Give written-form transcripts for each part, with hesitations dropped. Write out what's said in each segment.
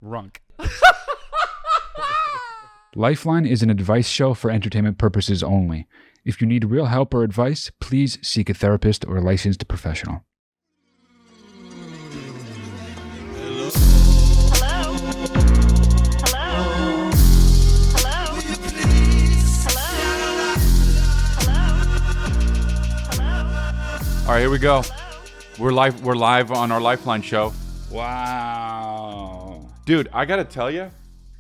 Runk. Lifeline is an advice show for entertainment purposes only. If you need real help or advice, please seek a therapist or a licensed professional. All right, here we go. We're live on our Lifeline show. Wow. Dude, I got to tell you,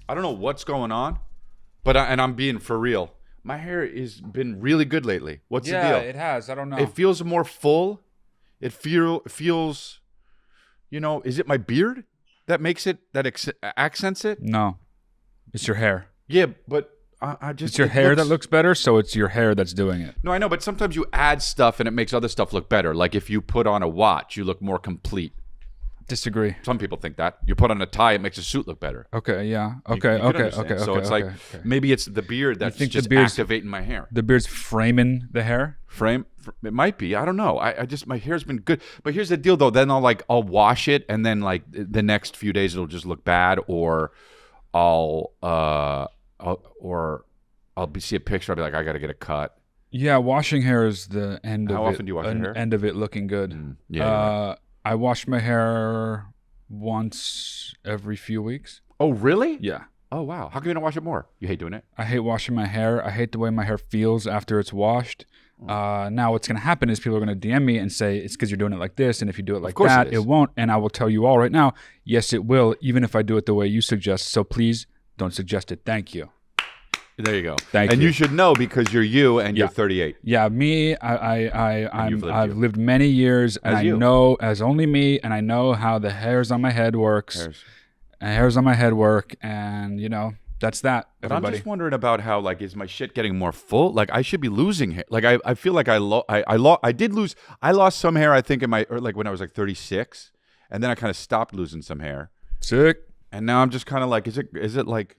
I don't know what's going on, but I'm being for real. My hair has been really good lately. What's the deal? Yeah, it has. I don't know. It feels more full. It feels, you know, is it my beard that makes it, that accents it? No. It's your hair. Yeah, but I just... It's your hair that looks better, so it's your hair that's doing it. No, I know, but sometimes you add stuff and it makes other stuff look better. Like if you put on a watch, you look more complete. Disagree. Some people think that. You put on a tie, it makes a suit look better. Okay, yeah. Okay. So it's like, maybe it's the beard that's just activating my hair. The beard's framing the hair? It might be. I don't know. I just, my hair's been good. But here's the deal though. Then I'll wash it and then like the next few days it'll just look bad, or I'll see a picture. I'll be like, I got to get a cut. Yeah, washing hair is the end of it. How often do you wash your hair? End of it looking good. Yeah. I wash my hair once every few weeks. Oh, really? Yeah. Oh, wow. How come you don't wash it more? You hate doing it? I hate washing my hair. I hate the way my hair feels after it's washed. Now what's going to happen is people are going to DM me and say, it's because you're doing it like this, and if you do it like that, it won't. And I will tell you all right now, yes, it will, even if I do it the way you suggest. So please don't suggest it. Thank you. There you go. Thank you. And you should know because you're you and you're 38. Yeah, me. I've lived many years, and I know as only me, and I know how the hairs on my head works. Hairs on my head work, and you know that's that. But I'm just wondering about how, like, is my shit getting more full? Like I should be losing hair. Like I feel like I lost some hair. I think in my like when I was like 36, and then I kind of stopped losing some hair. Sick. And now I'm just kind of like, is it like?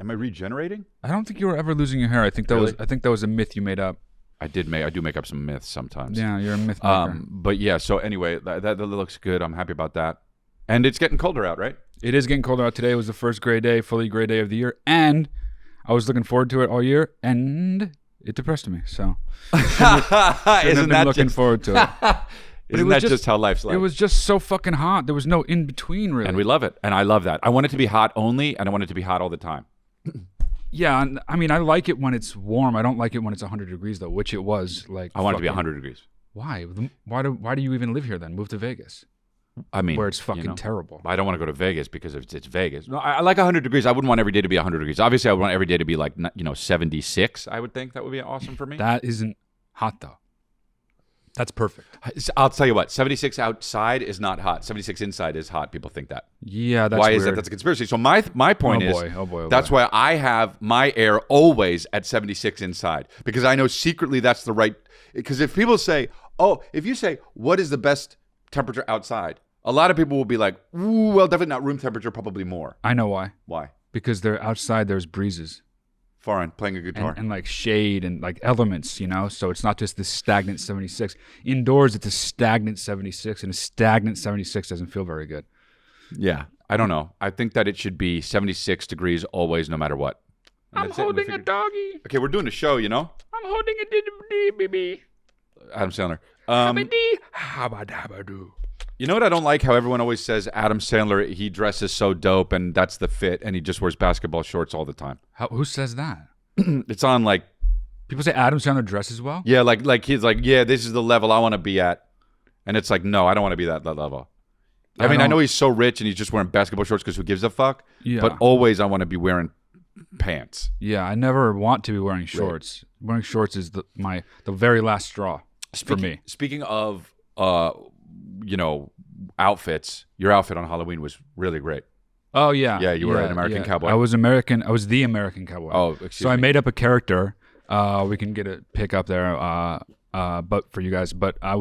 Am I regenerating? I don't think you were ever losing your hair. I think that was a myth you made up. I do make up some myths sometimes. Yeah, you're a myth maker. But yeah, so anyway, that looks good. I'm happy about that. And it's getting colder out, right? It is getting colder out. Today was the first fully gray day of the year, and I was looking forward to it all year, and it depressed me. So Isn't that looking forward to it? Isn't that just how life's like? It was just so fucking hot. There was no in between, really. And we love it, and I love that. I want it to be hot only, and I want it to be hot all the time. Yeah, I mean, I like it when it's warm. I don't like it when it's 100 degrees, though, which it was. Like, I want it to be 100 degrees. Why? Why do you even live here then? Move to Vegas. I mean, where it's fucking terrible. I don't want to go to Vegas because it's Vegas. No, I like 100 degrees. I wouldn't want every day to be 100 degrees. Obviously, I would want every day to be like 76. I would think that would be awesome for me. That isn't hot though. That's perfect. I'll tell you what, 76 outside is not hot. 76 inside is hot. People think that. Yeah, that's why weird. is that? That's a conspiracy. So my point is, oh that's boy. why I have my air always at 76 inside, because I know secretly that's the right. Because if people say, if you say what is the best temperature outside, a lot of people will be like, ooh, well, definitely not room temperature, probably more. I know why. Why? Because they're outside. There's breezes. Foreign, playing a guitar. And like shade and like elements, you know? So it's not just this stagnant 76. Indoors, it's a stagnant 76, and a stagnant 76 doesn't feel very good. Yeah. I don't know. I think that it should be 76 degrees always, no matter what. I'm holding a doggy. Okay, we're doing a show, you know? I'm holding a baby. Adam Sandler. Habadabadoo. You know what I don't like? How everyone always says Adam Sandler, he dresses so dope and that's the fit, and he just wears basketball shorts all the time. Who says that? It's on like... People say Adam Sandler dresses well? Yeah, like he's like, yeah, this is the level I want to be at. And it's like, no, I don't want to be that level. I mean, I know he's so rich and he's just wearing basketball shorts because who gives a fuck? Yeah. But always I want to be wearing pants. Yeah, I never want to be wearing shorts. Right. Wearing shorts is the very last straw for me. Speaking of... outfits. Your outfit on Halloween was really great. Oh yeah, yeah. You were an American cowboy. I was the American cowboy. Oh, excuse me. So I made up a character. We can get a pick up there. But for you guys, I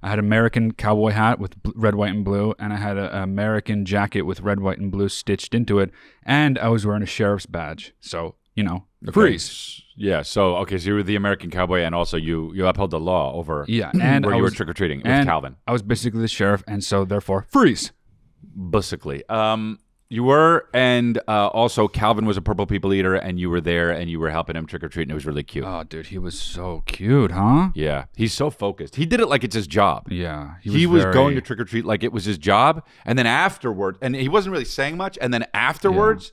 had an American cowboy hat with red, white, and blue, and I had an American jacket with red, white, and blue stitched into it, and I was wearing a sheriff's badge. So freeze. Yeah. So you were the American cowboy, and also you upheld the law over. Yeah, and where you were trick or treating with Calvin. I was basically the sheriff, and so therefore freeze. Basically. You were, and also Calvin was a Purple People Eater, and you were there, and you were helping him trick or treat, and it was really cute. Oh, dude, he was so cute, huh? Yeah, he's so focused. He did it like it's his job. Yeah, he was going to trick or treat like it was his job, and then afterward, and he wasn't really saying much, and then afterwards,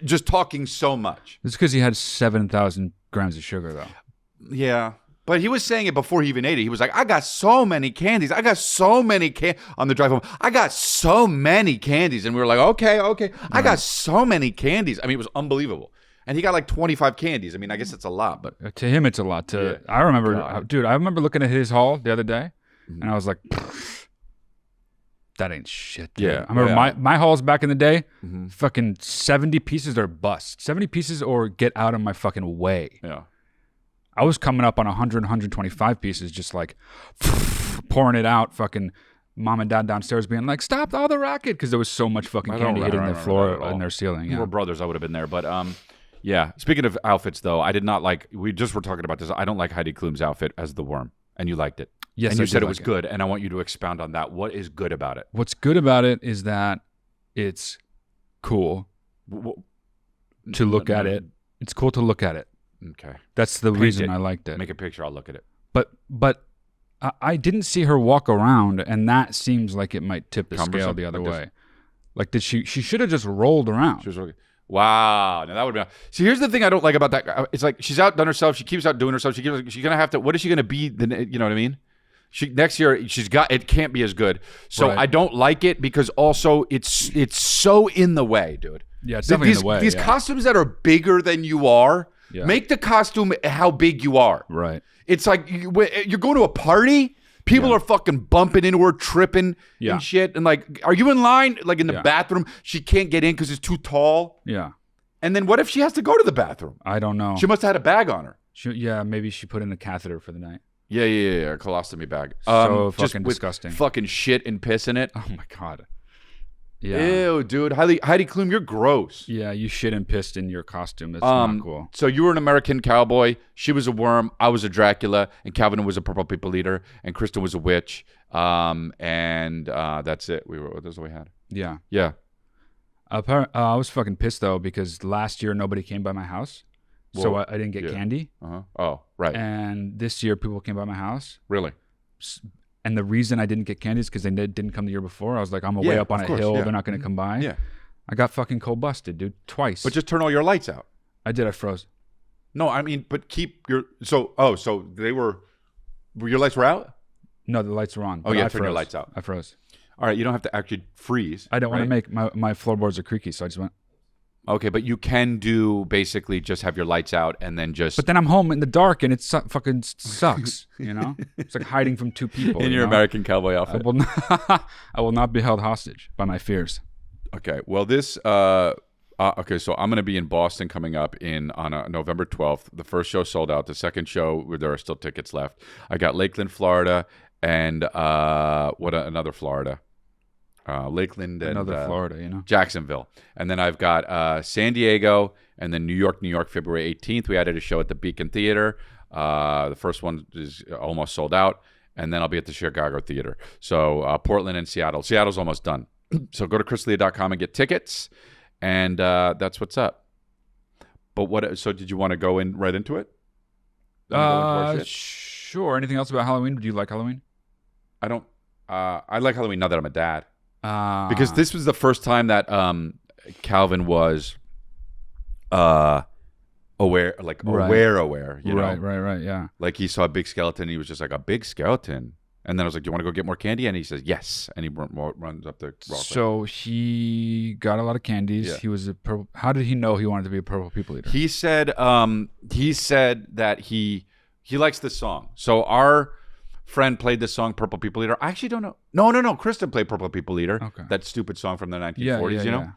just talking so much. It's because he had 7,000 grams of sugar, though. Yeah. But he was saying it before he even ate it. He was like, I got so many candies. I got so many on the drive home. I got so many candies. And we were like, okay. I got so many candies. I mean, it was unbelievable. And he got like 25 candies. I mean, I guess it's a lot, but to him, it's a lot. I remember, dude, I remember looking at his haul the other day, and I was like, that ain't shit, dude. Yeah. I remember my hauls back in the day, fucking 70 pieces or bust. 70 pieces or get out of my fucking way. Yeah. I was coming up on 100, 125 pieces, just like pouring it out, fucking mom and dad downstairs being like, stop all the racket, because there was so much fucking candy hitting their floor and their ceiling. Yeah. We're brothers, I would have been there. But yeah. Speaking of outfits, though, I did not like, we just were talking about this, I don't like Heidi Klum's outfit as the worm, and you liked it. Yes, and you said it was good, and I want you to expound on that. What is good about it? What's good about it is that it's cool to look at it. It's cool to look at it. Okay. That's the reason I liked it. Make a picture, I'll look at it. But I didn't see her walk around, and that seems like it might tip the scale the other way. Like, she should have just rolled around. She was wow. Now that would be. See, here's the thing I don't like about that. It's like she's outdone herself. She keeps outdoing herself. She's gonna have to. What is she gonna be? You know what I mean? Next year it can't be as good. So I don't like it because also it's so in the way, dude. Yeah, it's definitely in the way. These costumes that are bigger than you are. Yeah. Make the costume how big you are. Right. It's like you're going to a party. People are fucking bumping into her, tripping and shit. And like, are you in line? Like in the bathroom, she can't get in because it's too tall. Yeah. And then what if she has to go to the bathroom? I don't know. She must have had a bag on her. Maybe she put in a catheter for the night. Yeah. A colostomy bag. So fucking disgusting. Fucking shit and piss in it. Oh my God. Yeah. Ew, dude. Heidi Klum, you're gross. Yeah, you shit and pissed in your costume. That's not cool. So you were an American cowboy. She was a worm. I was a Dracula. And Calvin was a Purple People Eater. And Kristen was a witch. And that's it. That's what we had. Yeah. Yeah. I was fucking pissed, though, because last year nobody came by my house. So I didn't get candy. Uh-huh. Oh, right. And this year people came by my house. Really? And the reason I didn't get candy is because they didn't come the year before. I was like, I'm way up on a hill. Yeah. They're not going to come by. Yeah. I got fucking cold busted, dude. Twice. But just turn all your lights out. I did. I froze. No, I mean, but keep your... So they were... Your lights were out? No, the lights were on. Oh, yeah, turn your lights out. I froze. All right, you don't have to actually freeze. I don't want to make... My floorboards are creaky, so I just went... Okay, but you can do basically just have your lights out and then just... But then I'm home in the dark and it fucking sucks, you know? It's like hiding from two people. In your American cowboy outfit. I will not be held hostage by my fears. Okay, well this... okay, so I'm going to be in Boston coming up on November 12th. The first show sold out. The second show, where there are still tickets left. I got Lakeland, Florida, and another Florida. Lakeland and Florida, you know, Jacksonville, and then I've got San Diego, and then New York, February 18th. We added a show at the Beacon Theater. The first one is almost sold out, and then I'll be at the Chicago Theater. So Portland and Seattle. Seattle's almost done. So go to chrisleah.com and get tickets, and that's what's up. But what? So did you want to go right into it? Sure. Anything else about Halloween? Do you like Halloween? I don't. I like Halloween now that I'm a dad. Because this was the first time that Calvin was aware, you know? Right, yeah. Like he saw a big skeleton, and he was just like, a big skeleton. And then I was like, do you want to go get more candy? And he says, yes. And he runs up the walkway. So he got a lot of candies. Yeah. He was how did he know he wanted to be a Purple People Eater? He said that he likes this song. So our friend played this song, Purple People Eater. I actually don't know. No. Kristen played Purple People Eater. Okay. That stupid song from the 1940s, you know? Yeah.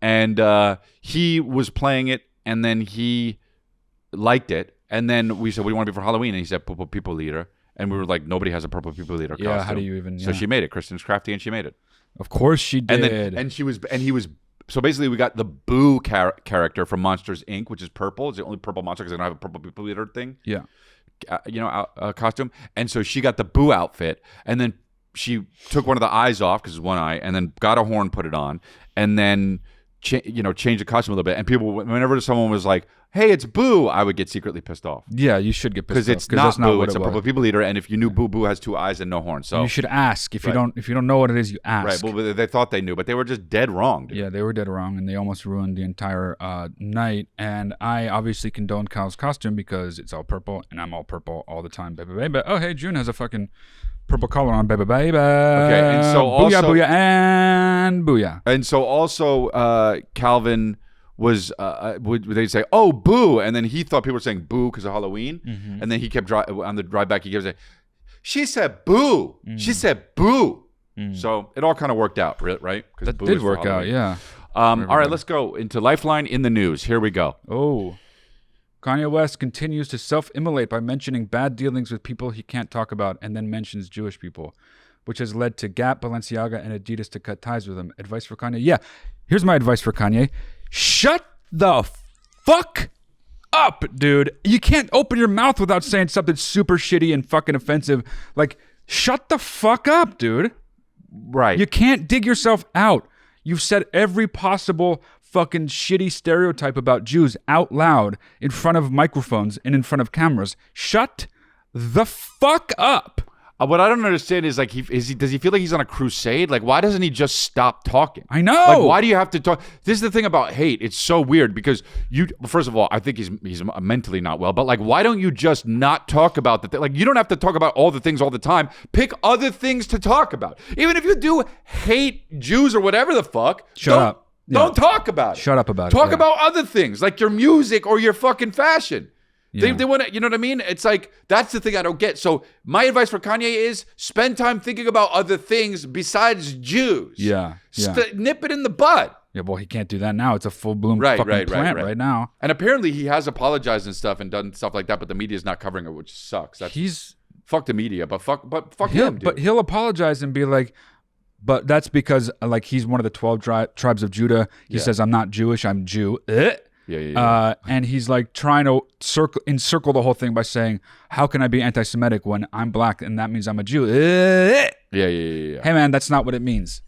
And he was playing it, and then he liked it. And then we said, what do you want to be for Halloween? And he said, Purple People Eater. And we were like, nobody has a Purple People Eater costume. Yeah, how do you even... Yeah. So she made it. Kristen's crafty, and she made it. Of course she did. And he was... So basically, we got the Boo character from Monsters, Inc., which is purple. It's the only purple monster because I don't have a Purple People Eater thing. Yeah. Costume, and so she got the Boo outfit, and then she took one of the eyes off because it's one eye, and then got a horn, put it on, and then changed the costume a little bit. And people, whenever someone was like, "Hey, it's Boo," I would get secretly pissed off. Yeah, you should get pissed off because it's not Boo. what It's a was. purple people eater, and if you knew Boo has 2 eyes and no horn, so You should ask. If you don't know what it is, you ask. right. Well, they thought they knew, but they were just dead wrong. Dude. Yeah, they were dead wrong, and they almost ruined the entire night. And I obviously condone Kyle's costume because it's all purple, and I'm all purple all the time, baby, baby. Oh, hey, June has a fucking purple collar on, baby, baby. Okay, and so booyah, also, booyah, and booyah. And so also, Calvin was they'd say, "Oh, Boo," and then he thought people were saying "Boo" because of Halloween, and then he kept on the drive back. He kept saying, "She said Boo." She said Boo. So it all kind of worked out, right? That did work out, yeah. All right, let's go into Lifeline in the news. Here we go. Oh. Kanye West continues to self-immolate by mentioning bad dealings with people he can't talk about and then mentions Jewish people, which has led to Gap, Balenciaga, and Adidas to cut ties with him. Advice for Kanye? Yeah, here's my advice for Kanye. Shut the fuck up, dude. You can't open your mouth without saying something super shitty and fucking offensive. Like, shut the fuck up, dude. Right. You can't dig yourself out. You've said every possible fucking shitty stereotype about Jews out loud in front of microphones and in front of cameras. Shut the fuck up. What I don't understand is, like, does he feel like he's on a crusade? Like, why doesn't he just stop talking? I know. Like, why do you have to talk? This is the thing about hate. It's so weird because first of all, I think he's mentally not well. But, like, why don't you just not talk about the thing? Like, you don't have to talk about all the things all the time. Pick other things to talk about. Even if you do hate Jews or whatever the fuck, Shut up. Don't talk about it. Shut up about it. Talk Yeah. about other things like your music or your fucking fashion. Yeah. They want to, you know what I mean? It's like, that's the thing I don't get. So my advice for Kanye is spend time thinking about other things besides Jews. Yeah. Nip it in the bud. Yeah, well, he can't do that now. It's a full-bloom Right, fucking plant right now. And apparently he has apologized and stuff and done stuff like that, but the media's not covering it, which sucks. Fuck the media, but fuck him, dude. But he'll apologize and be like, but that's because, like, he's one of the 12 tribes of Judah. He says, I'm not Jewish, I'm Jew. Yeah. And he's like trying to encircle the whole thing by saying, how can I be anti-Semitic when I'm black and that means I'm a Jew? Yeah. Hey, man, that's not what it means.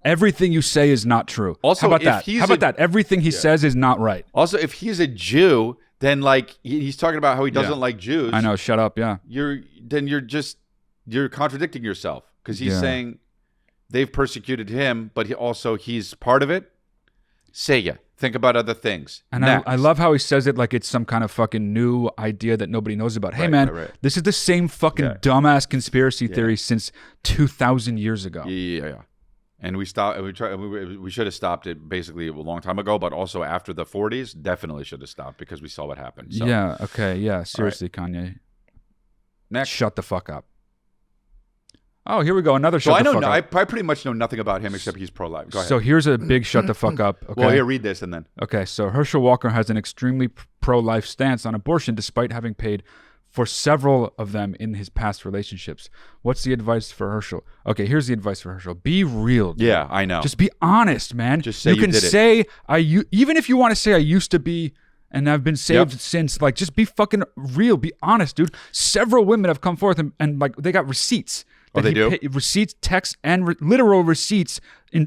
Everything you say is not true. Also, how about that? Everything he says is not right. Also, if he's a Jew, then, like, he's talking about how he doesn't like Jews. I know. Shut up. Yeah. You're contradicting yourself because he's saying they've persecuted him, but he's part of it. Say ya. Think about other things. And I love how he says it like it's some kind of fucking new idea that nobody knows about. Hey, man, this is the same fucking dumbass conspiracy theory since 2,000 years ago. Yeah. And we stopped. We should have stopped it basically a long time ago, but also after the 40s, definitely should have stopped because we saw what happened. So. Yeah. Okay. Yeah. Seriously, Kanye. Next, shut the fuck up. Oh, here we go. Another shut the fuck up. I pretty much know nothing about him except he's pro-life. Go ahead. So here's a big shut the fuck up. Okay? Well, here, read this and then. Okay, so Herschel Walker has an extremely pro-life stance on abortion despite having paid for several of them in his past relationships. What's the advice for Herschel? Okay, here's the advice for Herschel. Be real, dude. Yeah, I know. Just be honest, man. Just say you can did say, even if you want to say I used to be and I've been saved since, like, just be fucking real. Be honest, dude. Several women have come forth and like, they got receipts. Oh, they do? Receipts, texts, and literal receipts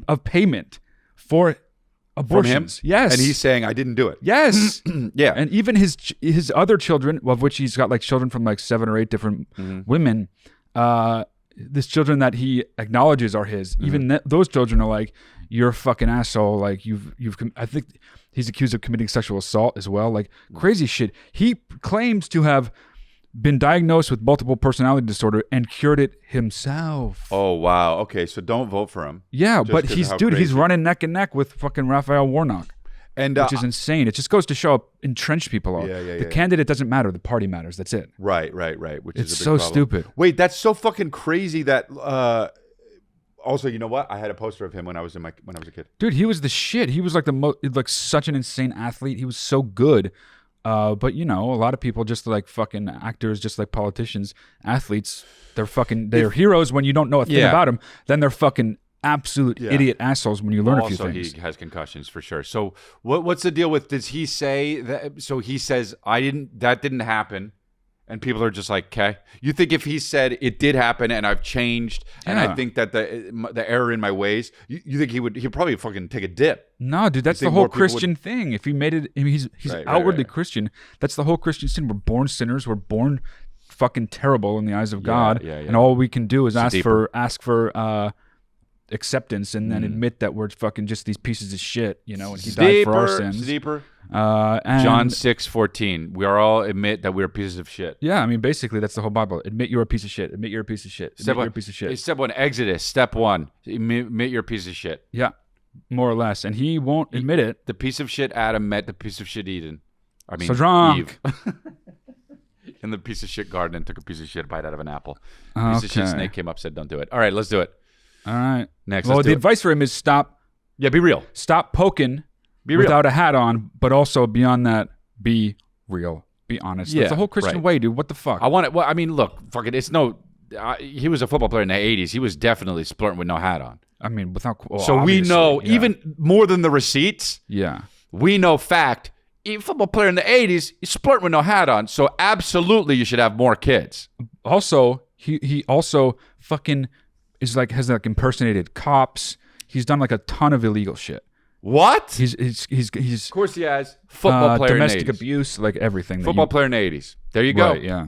of payment for abortions. From him? Yes. And he's saying, I didn't do it. Yes. Yeah. And even his other children, of which he's got like children from like 7 or 8 different women, this children that he acknowledges are his, even those children are like, you're a fucking asshole. Like I think he's accused of committing sexual assault as well. Like crazy shit. He claims to have been diagnosed with multiple personality disorder and cured it himself. Oh, wow. Okay, so don't vote for him. Yeah, but he's running neck and neck with fucking Raphael Warnock, which is insane. It just goes to show how entrenched people are. The candidate doesn't matter. The party matters. That's it. Right. Which it's is a big so problem. stupid. Wait, that's so fucking crazy that... Also, you know what? I had a poster of him when I was a kid. Dude, he was the shit. He was like such an insane athlete. He was so good. But you know, a lot of people, just like fucking actors, just like politicians, athletes, they're heroes when you don't know a thing about them. Then they're fucking absolute idiot assholes when you learn a few things. Also, he has concussions for sure. So what's the deal with? Does he say that? So he says that didn't happen, And people are just like, okay. You think if he said it did happen and I've changed and I think that the error in my ways, you think he'd probably fucking take a dip? No, dude, that's the whole Christian thing. If he made it, I mean, he's outwardly Christian. That's the whole Christian sin. We're born sinners. We're born fucking terrible in the eyes of God, and all we can do is ask for acceptance and then admit that we're fucking just these pieces of shit, and he died for our sins. And John 6:14. We are all admit that we're pieces of shit. Yeah, I mean, basically that's the whole Bible. Admit you're a piece of shit. Admit you're a piece of shit. Admit you're a piece of shit. Step 1, Exodus. Step 1, admit you're a piece of shit. Yeah, more or less. And he won't admit it. The piece of shit Adam met the piece of shit Eden. I mean, so drunk. Eve. In the piece of shit garden and took a piece of shit bite out of an apple. Piece of shit snake came up, said, don't do it. All right, let's do it. All right. Next. Well, the advice for him is stop. Yeah, be real. Stop poking without a hat on, but also beyond that, be real. Be honest. Yeah, that's the whole Christian way, dude. What the fuck? I want it. Well, I mean, look, fuck it. It's no. He was a football player in the 80s. He was definitely splurting with no hat on. I mean, without. Well, so we know, even more than the receipts. Yeah. We know fact. Even football player in the 80s, he's splurting with no hat on. So absolutely, you should have more kids. Also, he also fucking is like has like impersonated cops. He's done like a ton of illegal shit. What? He's of course he has. Football player domestic in the 80s. Abuse, like everything. Football player in the 80s. There you go. Right, yeah.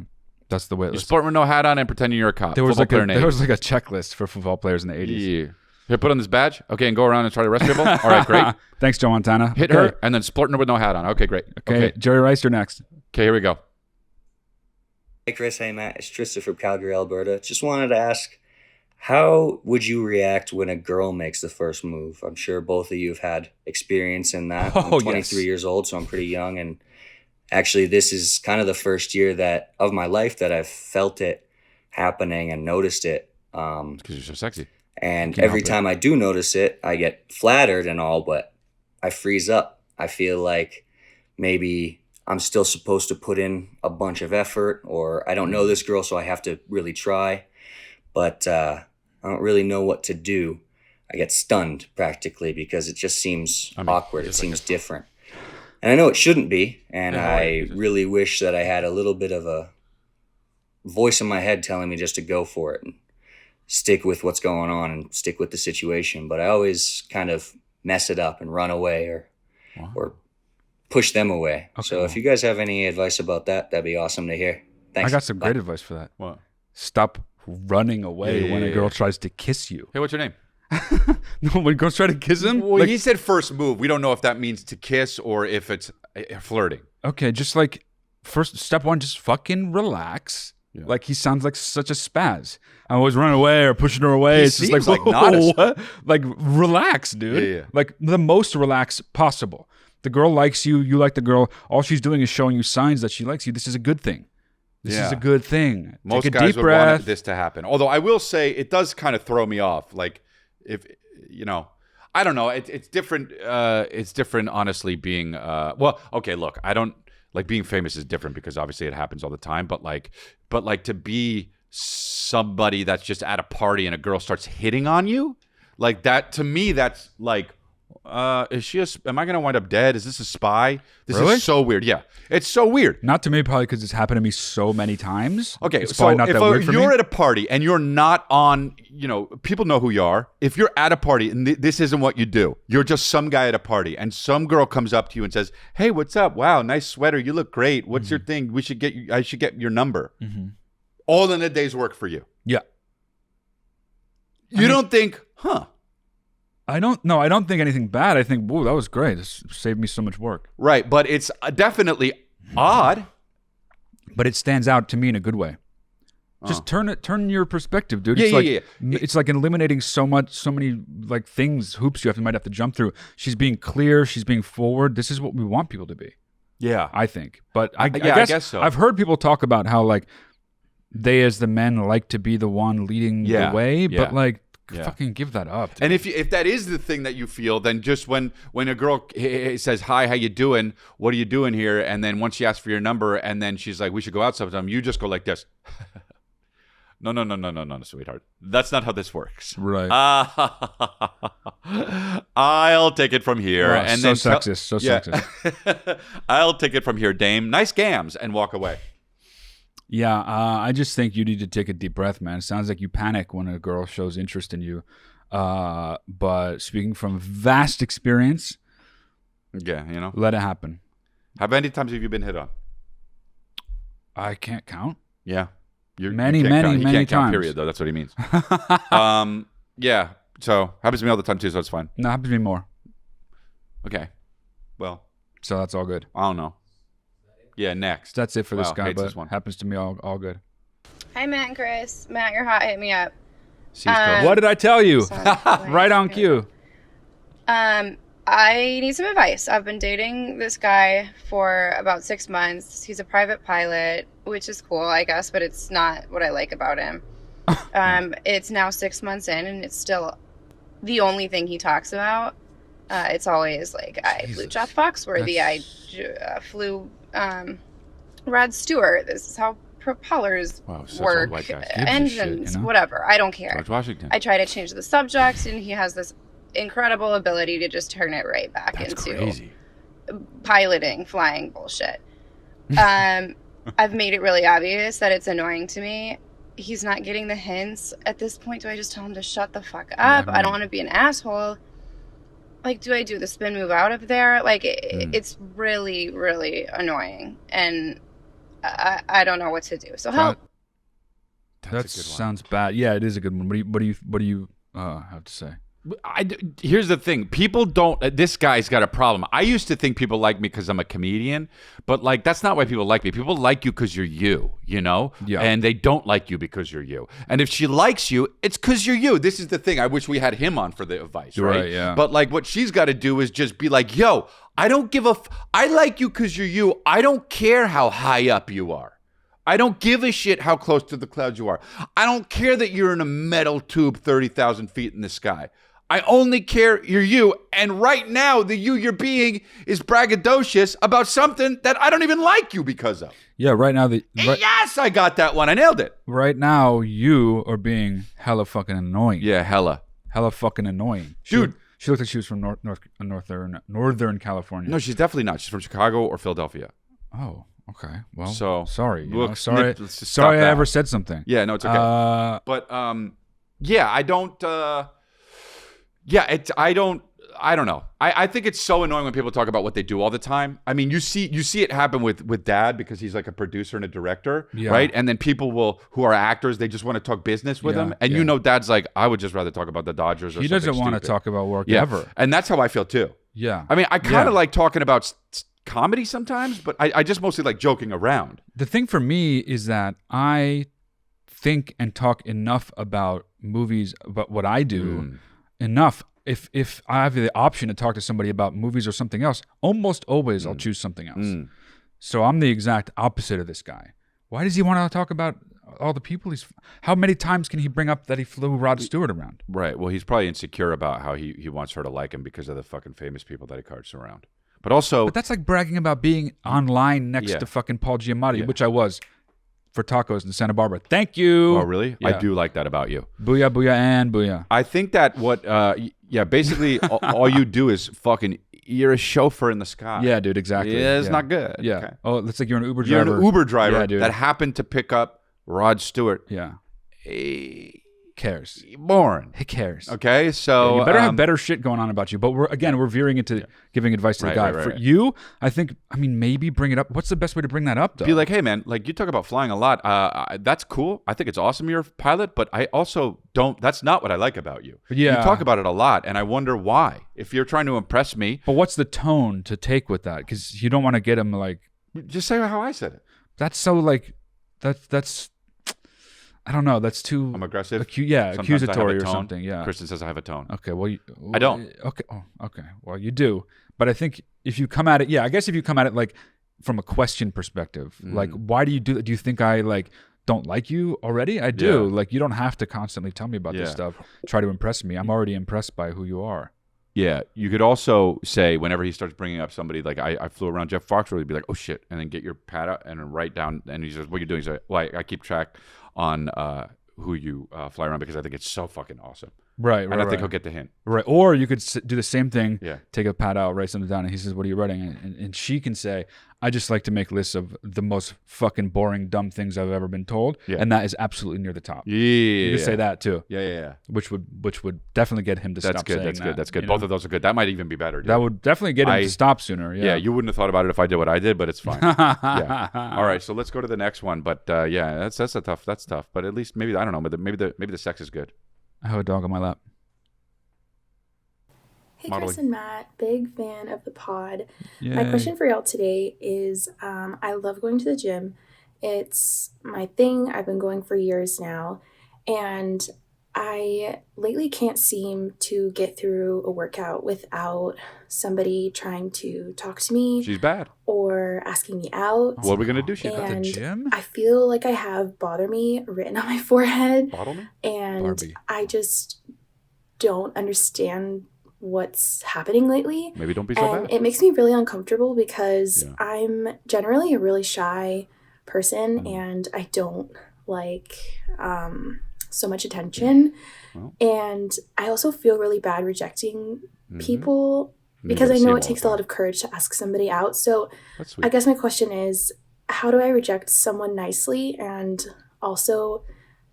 That's the way. You're splurting with no hat on and pretending you're a cop. There was like a checklist for football players in the 80s. Yeah. Here, put on this badge. Okay, and go around and try to arrest people. All right, great. Thanks, Joe Montana. Hit her and then splurting her with no hat on. Okay, great. Okay, Jerry Rice, you're next. Okay, here we go. Hey, Chris. Hey, Matt. It's Tristan from Calgary, Alberta. Just wanted to ask, how would you react when a girl makes the first move? I'm sure both of you have had experience in that. I'm 23 years old, so I'm pretty young. And actually, this is kind of the first year of my life that I've felt it happening and noticed it. Because you're so sexy. And every time I do notice it, I get flattered and all, but I freeze up. I feel like maybe I'm still supposed to put in a bunch of effort, or I don't know this girl, so I have to really try. But I don't really know what to do. I get stunned practically because it just seems awkward. It seems different. And I know it shouldn't be. And I really wish that I had a little bit of a voice in my head telling me just to go for it and stick with what's going on and stick with the situation. But I always kind of mess it up and run away or push them away. Okay. So if you guys have any advice about that, that'd be awesome to hear. Thanks. I got some great advice for that. What? Stop running away when a girl tries to kiss you. Hey, what's your name? No, when girls try to kiss him? Well, he said first move. We don't know if that means to kiss or if it's flirting. Okay, just like first step one, just fucking relax. Yeah. Like he sounds like such a spaz. I'm always running away or pushing her away. It's just like not what? Like relax, dude. Yeah. Like the most relaxed possible. The girl likes you. You like the girl. All she's doing is showing you signs that she likes you. This is a good thing. This is a good thing. Most Take a guys deep would breath. want this to happen. Although I will say it does kind of throw me off. Like if I don't know. It's different. It's different. Honestly, being well. Okay, look. I don't like being famous is different because obviously it happens all the time. But like to be somebody that's just at a party and a girl starts hitting on you, like that to me, that's like. Is she am I going to wind up dead? Is this a spy? This is so weird. Yeah. It's so weird. Not to me, probably because it's happened to me so many times. Okay. It's so not if that weird for you're me. at a party and you're not on, people know who you are. If you're at a party and this isn't what you do, you're just some guy at a party and some girl comes up to you and says, "Hey, what's up? Wow, nice sweater. You look great. What's your thing? I should get your number." Mm-hmm. All in a day's work for you. Yeah. You don't think, huh? I don't think anything bad. I think, whoa, that was great. This saved me so much work. Right, but it's definitely odd. But it stands out to me in a good way. Just turn your perspective, dude. It's like eliminating so many like hoops you might have to jump through. She's being clear. She's being forward. This is what we want people to be. Yeah, I think. But I guess so. I've heard people talk about how like they as the men like to be the one leading the way, but like. Yeah. Fucking give that up, dude. And if that is the thing that you feel, then just when a girl says, "Hi, how you doing? What are you doing here?" And then once she asks for your number, and then she's like, "We should go out sometime," you just go like this. No, sweetheart. That's not how this works. Right. I'll take it from here. Wow, and so then sexist. I'll take it from here, dame. Nice gams, and walk away. Yeah, I just think you need to take a deep breath, man. It sounds like you panic when a girl shows interest in you. But speaking from vast experience, Yeah, you know. let it happen. How many times have you been hit on? I can't count. Yeah. Many, you can't many, count. You many can't count, times. period, though. That's what he means. Yeah. So happens to me all the time too, so it's fine. No, happens to me more. Okay. Well, So that's all good. I don't know. Yeah, next. So that's it for this Wow, guy, hates but this one. happens to me all good. Hi, Matt and Chris. Matt, you're hot. Hit me up. What did I tell you? So, Right on cue. I need some advice. I've been dating this guy for about 6 months. He's a private pilot, which is cool, I guess, but it's not what I like about him. It's now 6 months in, and it's still the only thing he talks about. It's always like, I flew Jeff Foxworthy. I flew Rod Stewart. This is how propellers such work, old white guys. Gives a engines, shit, you know? whatever. I don't care. George Washington. I try to change the subject, and he has this incredible ability to just turn it right back That's into crazy. piloting, flying bullshit. I've made it really obvious that it's annoying to me. He's not getting the hints. At this point, do I just tell him to shut the fuck up? I don't want to be an asshole. Like, do I do the spin move out of there? Like, it's really, really annoying. And I don't know what to do. So help. That That's a good one. sounds bad. Yeah, it is a good one. What do you have to say? Here's the thing. People don't. This guy's got a problem. I used to think people like me because I'm a comedian, but like that's not why people like me. People like you because you're you, you know? Yeah. And they don't like you because you're you. And if she likes you, it's because you're you. This is the thing. I wish we had him on for the advice, right? Right, yeah. But like what she's got to do is just be like, yo, I don't give a. I like you because you're you. I don't care how high up you are. I don't give a shit how close to the clouds you are. I don't care that you're in a metal tube 30,000 feet in the sky. I only care you're you. And right now, the you're being is braggadocious about something that I don't even like you because of. Yeah, right now Yes, I got that one. I nailed it. right now you are being hella fucking annoying. Yeah, hella. Hella fucking annoying. Dude. She looked like she was from Northern California. No, she's definitely not. She's from Chicago or Philadelphia. Oh, okay. Well, So, sorry. You look, know, sorry. let's just stop Sorry I that. ever said something. Yeah, no, it's okay. But yeah, I don't. I don't know. I think it's so annoying when people talk about what they do all the time. I mean, you see it happen with Dad because he's like a producer and a director, Yeah. right? And then people who are actors, they just want to talk business with Yeah, him. And yeah. you know, Dad's like, I would just rather talk about the Dodgers. Or He something doesn't want to stupid. talk about work Yeah, ever. and that's how I feel too. Yeah. I mean, I kind of Yeah. like talking about comedy sometimes, but I just mostly like joking around. The thing for me is that I think and talk enough about movies, about what I do, enough. If I have the option to talk to somebody about movies or something else, almost always I'll choose something else. So I'm the exact opposite of this guy. Why does he want to talk about all the people he's? How many times can he bring up that he flew Rod Stewart around? Right. Well, he's probably insecure about how he wants her to like him because of the fucking famous people that he carts around. But also, But that's like bragging about being online next Yeah. to fucking Paul Giamatti, Yeah. which I was for tacos in Santa Barbara. Thank you. oh really? Yeah. I do like that about you. Booyah, booyah, and booyah. I think that basically all you do is fucking, you're a chauffeur in the sky. Yeah, dude, exactly. Yeah, it's not good. Yeah. Okay. Oh, it looks like you're an Uber You're driver. an Uber driver Yeah, dude. that happened to pick up Rod Stewart. Yeah. Cares. Born. Who cares? Okay, so you better have better shit going on about you. But we're veering into giving advice to the Right, guy. right, For right. you, I think, maybe bring it up. What's the best way to bring that up, though? be like, hey man, like you talk about flying a lot. That's cool. I think it's awesome you're a pilot, but I also don't. That's not what I like about you. Yeah. You talk about it a lot, and I wonder why. If you're trying to impress me, But what's the tone to take with that? Because you don't want to get him like, just say how I said it. that's so like, that's, I don't know. That's too I'm aggressive. accusatory Sometimes I have a or tone. something. Yeah. Kristen says I have a tone. Okay. Well, I don't. Okay. Oh, okay. Well, you do. But I think if you come at it, I guess if you come at it like from a question perspective, like, why do you do that? Do you think I like don't like you already? I do. Yeah. Like, you don't have to constantly tell me about this Yeah. stuff. Try to impress me. I'm already impressed by who you are. Yeah, you could also say whenever he starts bringing up somebody like I flew around Jeff Foxworthy, you'd be like, oh shit, and then get your pad out and write down. And he says, what are you doing? He's like, well, I keep track on who you fly around because I think it's so fucking awesome. Right. And I think he'll get the hint. Right. Or you could do the same thing. Yeah. Take a pad out, write something down, and he says, "What are you writing?" And she can say, "I just like to make lists of the most fucking boring, dumb things I've ever been told," and that is absolutely near the top. Yeah. You could say that too. Yeah. Which would definitely get him to stop saying that. That's good. You Both know? of those are good. That might even be better. Dude. That would definitely get him to stop sooner. Yeah, you wouldn't have thought about it if I did what I did, but it's fine. Yeah. All right, so let's go to the next one. But yeah, that's tough. That's tough. But at least maybe I don't know. But maybe the sex is good. I have a dog on my lap. Hey, Modeling. Chris and Matt, big fan of the pod. Yay. My question for y'all today is I love going to the gym. It's my thing. I've been going for years now. And I lately can't seem to get through a workout without somebody trying to talk to me She's bad. or asking me out. What are we gonna do? She's bad. the And gym? I feel like I have bother me written on my forehead. Bottle me? And Barbie. I just don't understand what's happening lately. Maybe don't be so And bad. it makes me really uncomfortable because Yeah. I'm generally a really shy person Mm. and I don't like so much attention. Well. And I also feel really bad rejecting Mhm. people You because I gotta see know them it all takes the a lot time. of courage to ask somebody out. So That's sweet. I guess my question is, how do I reject someone nicely? And also,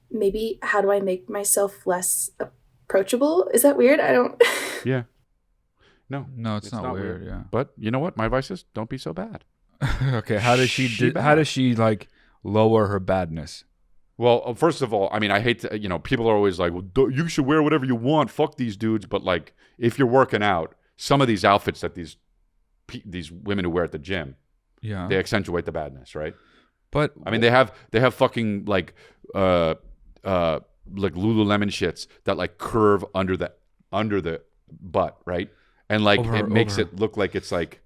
maybe how do I make myself less approachable? Is that weird? I don't... Yeah. No. No, it's not weird. Yeah. But you know what? My advice is don't be so bad. Okay. How does She bad. how does she like lower her badness? Well, first of all, I mean, I hate to, people are always like, well, you should wear whatever you want. Fuck these dudes. But like, if you're working out, some of these outfits that these women who wear at the gym, Yeah. they accentuate the badness, right? But I mean, they have fucking like Lululemon shits that like curve under the butt, right? And like it makes it look like it's like,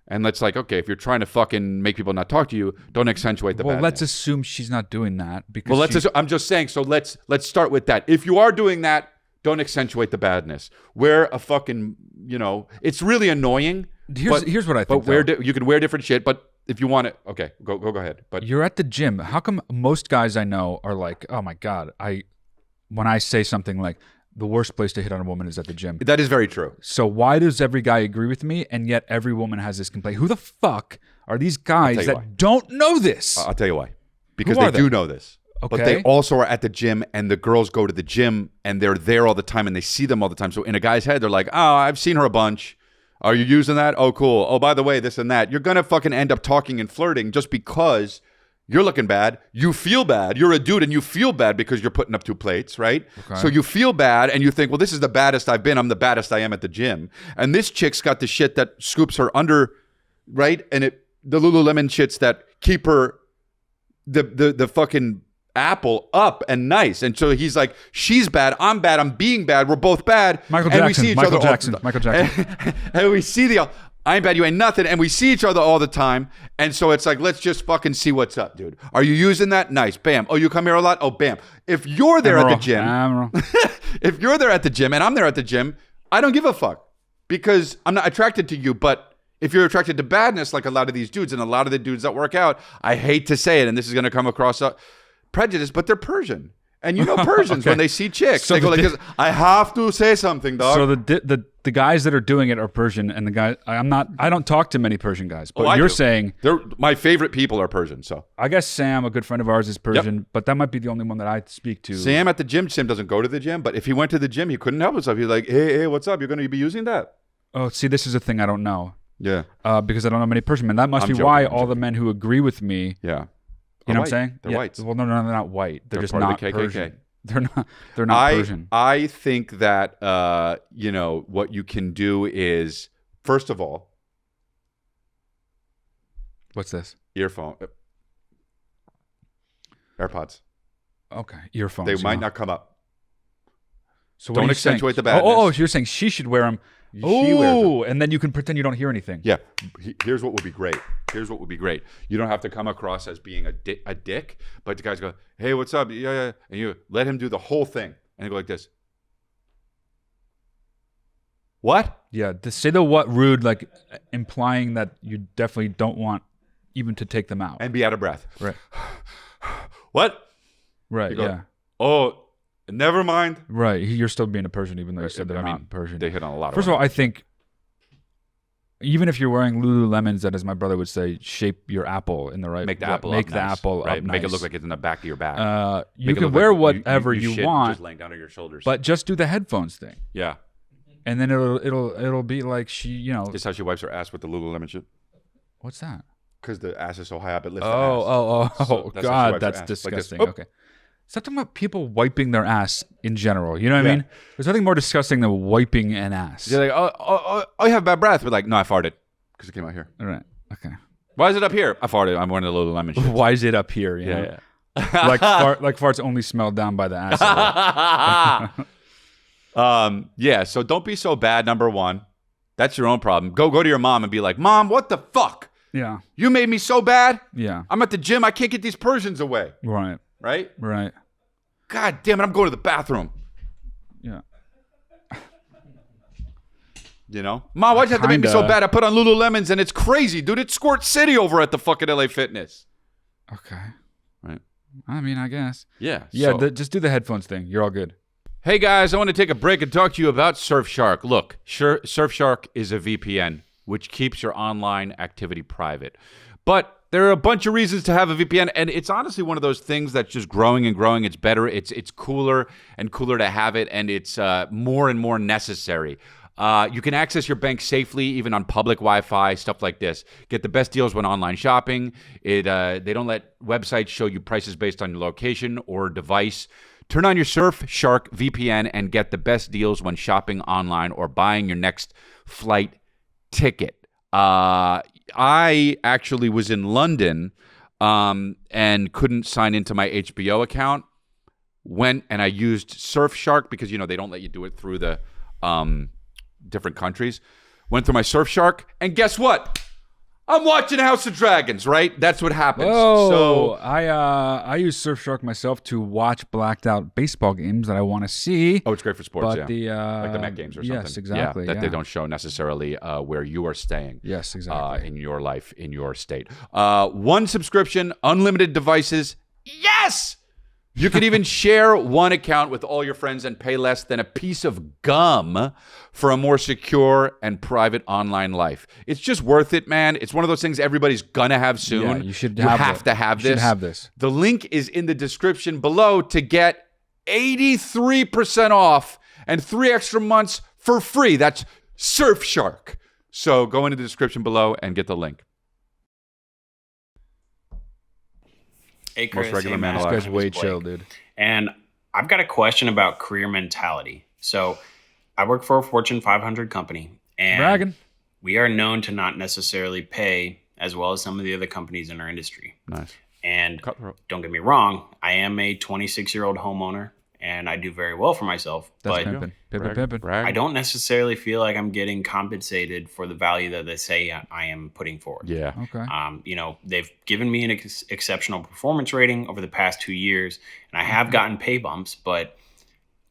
and it's like, okay, if you're trying to fucking make people not talk to you, don't accentuate the badness. let's assume she's not doing that because Well, I'm just saying. So let's start with that. If you are doing that, don't accentuate the badness. Wear a fucking, it's really annoying. Here's what I think. But you can wear different shit. But if you want it, okay, go ahead. But You're at the gym. How come most guys I know are like, oh my god, when I say something like the worst place to hit on a woman is at the gym. that is very true. So why does every guy agree with me, and yet every woman has this complaint? Who the fuck are these guys that why. don't know this? I'll tell you why. Because Who they are do they? know this. But Okay. they also are at the gym, and the girls go to the gym, and they're there all the time, and they see them all the time. So in a guy's head, they're like, oh, I've seen her a bunch. Are you using that? Oh, cool. Oh, by the way, this and that. You're going to fucking end up talking and flirting just because you're looking bad. You feel bad. You're a dude, and you feel bad because you're putting up 2 plates, right? Okay. So you feel bad, and you think, well, this is the baddest I've been. I'm the baddest I am at the gym. And this chick's got the shit that scoops her under, right? And the Lululemon shits that keep her the fucking apple up and nice. And so he's like, she's bad, I'm being bad, we're both bad. Michael and Jackson, we see each Michael other Jackson, all, Michael Jackson. and we see I ain't bad, you ain't nothing, and we see each other all the time. And so it's like, let's just fucking see what's up, dude. Are you using that? Nice. Bam. Oh, you come here a lot? Oh, bam. If you're there at the gym, if you're there at the gym and I'm there at the gym, I don't give a fuck because I'm not attracted to you. But if you're attracted to badness, like a lot of these dudes and a lot of the dudes that work out, I hate to say it, and this is going to come across prejudice, but they're Persian. And you know Persians, Okay. when they see chicks, So they go the like this, I have to say something, dog. So the guys that are doing it are Persian, and the guy I don't talk to many Persian guys, but I you're do. saying My favorite people are Persian, so. I guess Sam, a good friend of ours, is Persian, but that might be the only one that I speak to. Sam at the gym, Sam doesn't go to the gym, but if he went to the gym, he couldn't help himself. He's like, hey, what's up? You're going to be using that? Oh, see, this is a thing I don't know. Yeah. Because I don't know many Persian men. That must I'm be joking, why I'm all the men who agree with me, Yeah. you know white. what I'm saying? They're whites. Well, no, they're not white. They're just part of not the KKK. Persian. They're not Persian. I think that, what you can do is, first of all, What's this? AirPods. Okay, earphones. They might not come up. So Don't what are you saying? accentuate the badness. Oh, so you're saying she should wear them. She wears them. And then you can pretend you don't hear anything. Yeah. Here's what would be great. You don't have to come across as being a dick, but the guys go, hey, what's up? Yeah. And you let him do the whole thing. And you go like this. What? Yeah, to say the what rude, like implying that you definitely don't want even to take them out. And be out of breath. Right. What? Right, You go, yeah. Oh, Never mind. Right. You're still being a Persian, even though you said they're I mean, not Persian. They hit on a lot of First of all, I think even if you're wearing Lululemons that, as my brother would say, shape your apple in the right Make the way, apple make up the nice, apple right? up Make it nice. look like it's in the back of your back. You Make it can look wear like whatever you shit want, just laying down on your shoulders. but just do the headphones thing. Yeah. And then it'll be like This is how she wipes her ass with the Lululemon shit. What's that? Because the ass is so high up, it lifts the ass. Oh, So that's how she God, wipes her that's ass, like this. disgusting. Oop. Okay. Stop talking about people wiping their ass in general. You know what I Yeah. mean? There's nothing more disgusting than wiping an ass. You're like, oh, you have bad breath. We're like, no, I farted because it came out here. All right. Okay. Why is it up here? I farted. I'm wearing the Lululemon shit. Why is it up here? You know? Yeah. like farts only smell down by the ass. Yeah. So don't be so bad. Number one, that's your own problem. Go to your mom and be like, Mom, what the fuck? Yeah. You made me so bad. Yeah. I'm at the gym. I can't get these Persians away. Right. Right? Right. God damn it. I'm going to the bathroom. Yeah. You know? Mom, why'd you have to make me so Kinda. bad? I put on Lululemons and it's crazy, dude. It's Squirt City over at the fucking LA Fitness. Okay. Right. I mean, I guess. Yeah. Yeah. so- Just do the headphones thing. You're all good. Hey guys, I want to take a break and talk to you about Surfshark. Look, Surfshark is a VPN, which keeps your online activity private. But there are a bunch of reasons to have a VPN, and it's honestly one of those things that's just growing and growing. It's better, it's cooler and cooler to have it, and it's more and more necessary. You can access your bank safely, even on public Wi-Fi, stuff like this. Get the best deals when online shopping. They don't let websites show you prices based on your location or device. Turn on your Surfshark VPN and get the best deals when shopping online or buying your next flight ticket. I actually was in London and couldn't sign into my HBO account. Went and I used Surfshark because, you know, they don't let you do it through the different countries. Went through my Surfshark, and guess what? I'm watching House of Dragons, right? That's what happens. Oh, So I use Surfshark myself to watch blacked out baseball games that I want to see. it's great for sports, But yeah. Like the Met games or something. Yes, exactly. Yeah, that they don't show necessarily where you are staying. Yes, exactly. In your life, in your state. One subscription, unlimited devices. Yes! You can even share one account with all your friends and pay less than a piece of gum for a more secure and private online life. It's just worth it, man. It's one of those things everybody's gonna have soon. Yeah, you should You have have it. to have You this. should have this. The link is in the description below to get 83% off and 3 extra months for free. That's Surfshark. So go into the description below and get the link. Hey, Chris. regular hey, man Matt. alive. This guy's My name is way Blake. chill, dude. And I've got a question about career mentality. So I work for a Fortune 500 company, and Bragging. we are known to not necessarily pay as well as some of the other companies in our industry. Nice. And Cutthroat. don't get me wrong, I am a 26-year-old homeowner, and I do very well for myself. That's but pimping. Pimping, Brag, pimping. brag. I don't necessarily feel like I'm getting compensated for the value that they say I am putting forward. Yeah. Okay. You know, they've given me an exceptional performance rating over the past 2 years, and I have gotten pay bumps, but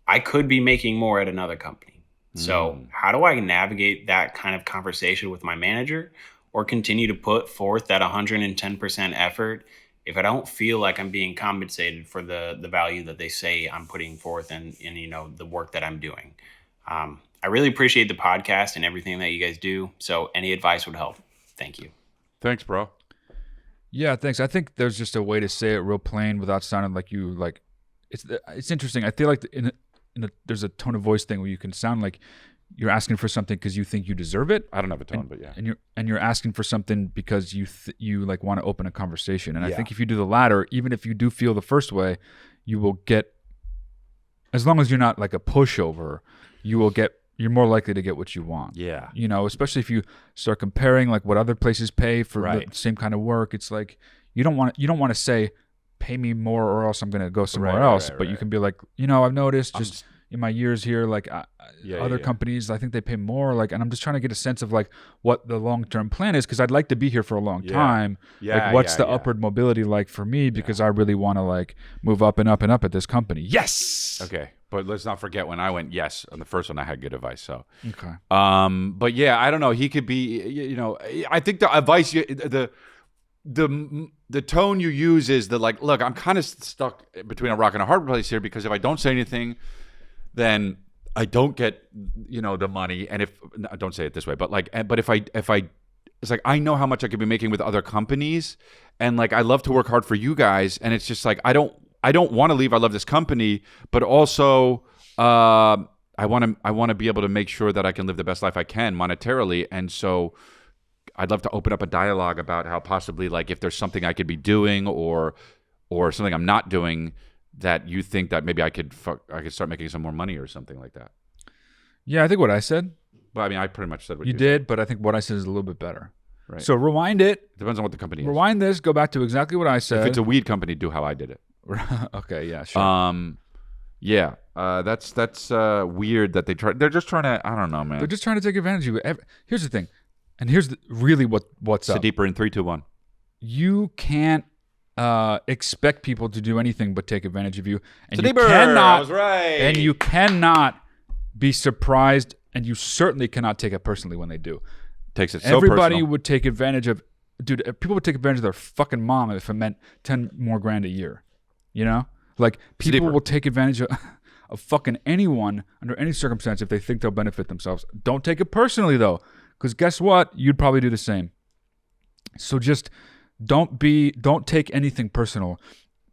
I could be making more at another company. So how do I navigate that kind of conversation with my manager, or continue to put forth that 110% effort if I don't feel like I'm being compensated for the value that they say I'm putting forth and you know, the work that I'm doing? I really appreciate the podcast and everything that you guys do. So any advice would help. Thank you. Thanks, bro. Yeah, thanks. I think there's just a way to say it real plain without sounding like you like. It's interesting. I feel like there's a tone of voice thing where you can sound like you're asking for something because you think you deserve it. I don't have a tone, but yeah. And you're asking for something because you like want to open a conversation. And I Yeah. think if you do the latter, even if you do feel the first way, you will get, as long as you're not like a pushover, you're more likely to get what you want. Yeah. You know, especially if you start comparing like what other places pay for Right. the same kind of work. It's like you don't want to say pay me more or else I'm going to go somewhere Right, else. right, But you right. can be like, you know, I've noticed I'm just in my years here, like other companies, I think they pay more. Like, and I'm just trying to get a sense of like what the long-term plan is because I'd like to be here for a long time. Yeah, Like, what's yeah, the yeah. upward mobility like for me? Because I really want to like move up and up and up at this company. Yes. Okay. But let's not forget when I went yes on the first one, I had good advice. So, Okay. but yeah, I don't know. He could be, you know, I think the advice, the tone you use is the like, look, I'm kind of stuck between a rock and a hard place here because if I don't say anything, then I don't get, the money. And don't say it this way, but like, but if I, it's like, I know how much I could be making with other companies. And like, I love to work hard for you guys. And it's just like, I don't want to leave. I love this company, but also, I want to be able to make sure that I can live the best life I can monetarily. And so I'd love to open up a dialogue about how possibly like if there's something I could be doing or something I'm not doing that you think that maybe I could start making some more money or something like that. Yeah, I think what I said. Well, I mean, I pretty much said what you you did, said. but I think what I said is a little bit better. Right. So rewind it. Depends on what the company is. Rewind this. Go back to exactly what I said. If it's a weed company, do how I did it. Okay. Yeah. Sure. Yeah. That's weird that they're just trying to. I don't know, man. They're just trying to take advantage of you. Here's the thing, and here's really what's up. Deeper in 3, 2, 1. You can't expect people to do anything but take advantage of you, and you Deeper, cannot. I was right. And you cannot be surprised, and you certainly cannot take it personally when they do. Takes it so Everybody personal. would take advantage of, dude. People would take advantage of their fucking mom if it meant 10 more grand a year. Like people will take advantage of fucking anyone under any circumstance if they think they'll benefit themselves. Don't take it personally though, because guess what? You'd probably do the same. So just don't take anything personal,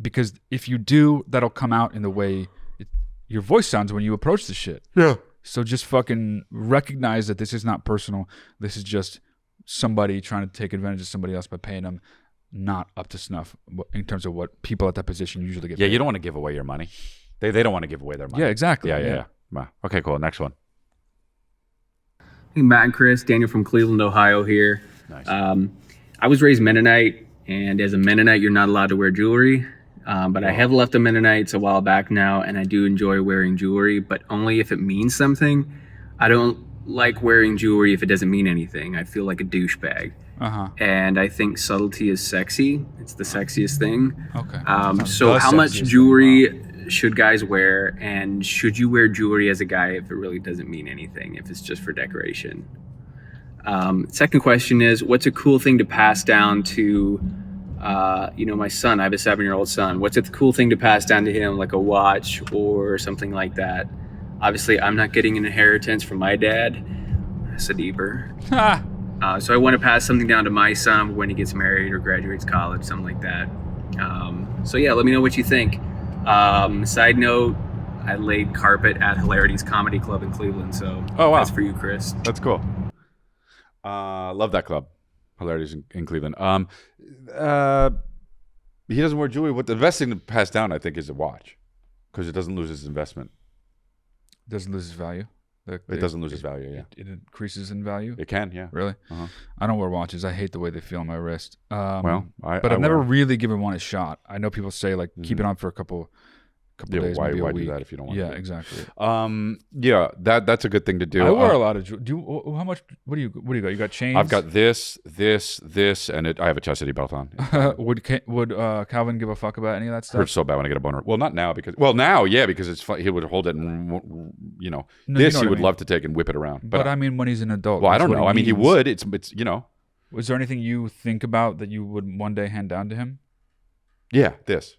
because if you do, that'll come out in the way your voice sounds when you approach the shit. Yeah. So just fucking recognize that this is not personal. This is just somebody trying to take advantage of somebody else by paying them not up to snuff in terms of what people at that position usually get paid. You don't want to give away your money. They don't want to give away their money. Yeah, exactly. Yeah. Wow. Okay, cool. Next one. Hey, Matt and Chris, Daniel from Cleveland, Ohio here. Nice. I was raised Mennonite, and as a Mennonite, you're not allowed to wear jewelry. But I have left the Mennonites a while back now, and I do enjoy wearing jewelry, but only if it means something. I don't like wearing jewelry if it doesn't mean anything. I feel like a douchebag. And I think subtlety is sexy. It's the sexiest thing. Okay. So how much jewelry should guys wear, and should you wear jewelry as a guy if it really doesn't mean anything, if it's just for decoration? Second question is, what's a cool thing to pass down to my son? I have a 7-year-old son. What's a cool thing to pass down to him, like a watch or something like that? Obviously, I'm not getting an inheritance from my dad, Sadiber. So I want to pass something down to my son when he gets married or graduates college, something like that. So yeah, let me know what you think. Side note, I laid carpet at Hilarity's Comedy Club in Cleveland, so that's for you, Chris. That's cool. Love that club. Hilarities in Cleveland. He doesn't wear jewelry. What the best thing to pass down, I think, is a watch, because it doesn't lose its investment. Doesn't lose its value. It doesn't lose its value. Yeah, it increases in value. It can. Yeah, really. I don't wear watches. I hate the way they feel on my wrist. But I've never really given one a shot. I know people say like keep it on for a couple days. Why maybe a do week. that if you don't want to? Yeah, exactly. That's a good thing to do. I wear a lot of jewelry. How much? What do you got? You got chains? I've got this, and I have a chastity belt on. Would Calvin give a fuck about any of that stuff? Hurts so bad when I get a boner. Well, not now because it's fun. He would hold it and he would love to take and whip it around. But I mean, when he's an adult. Well, I don't know. I mean, he would. It's Was there anything you think about that you would one day hand down to him? Yeah, this.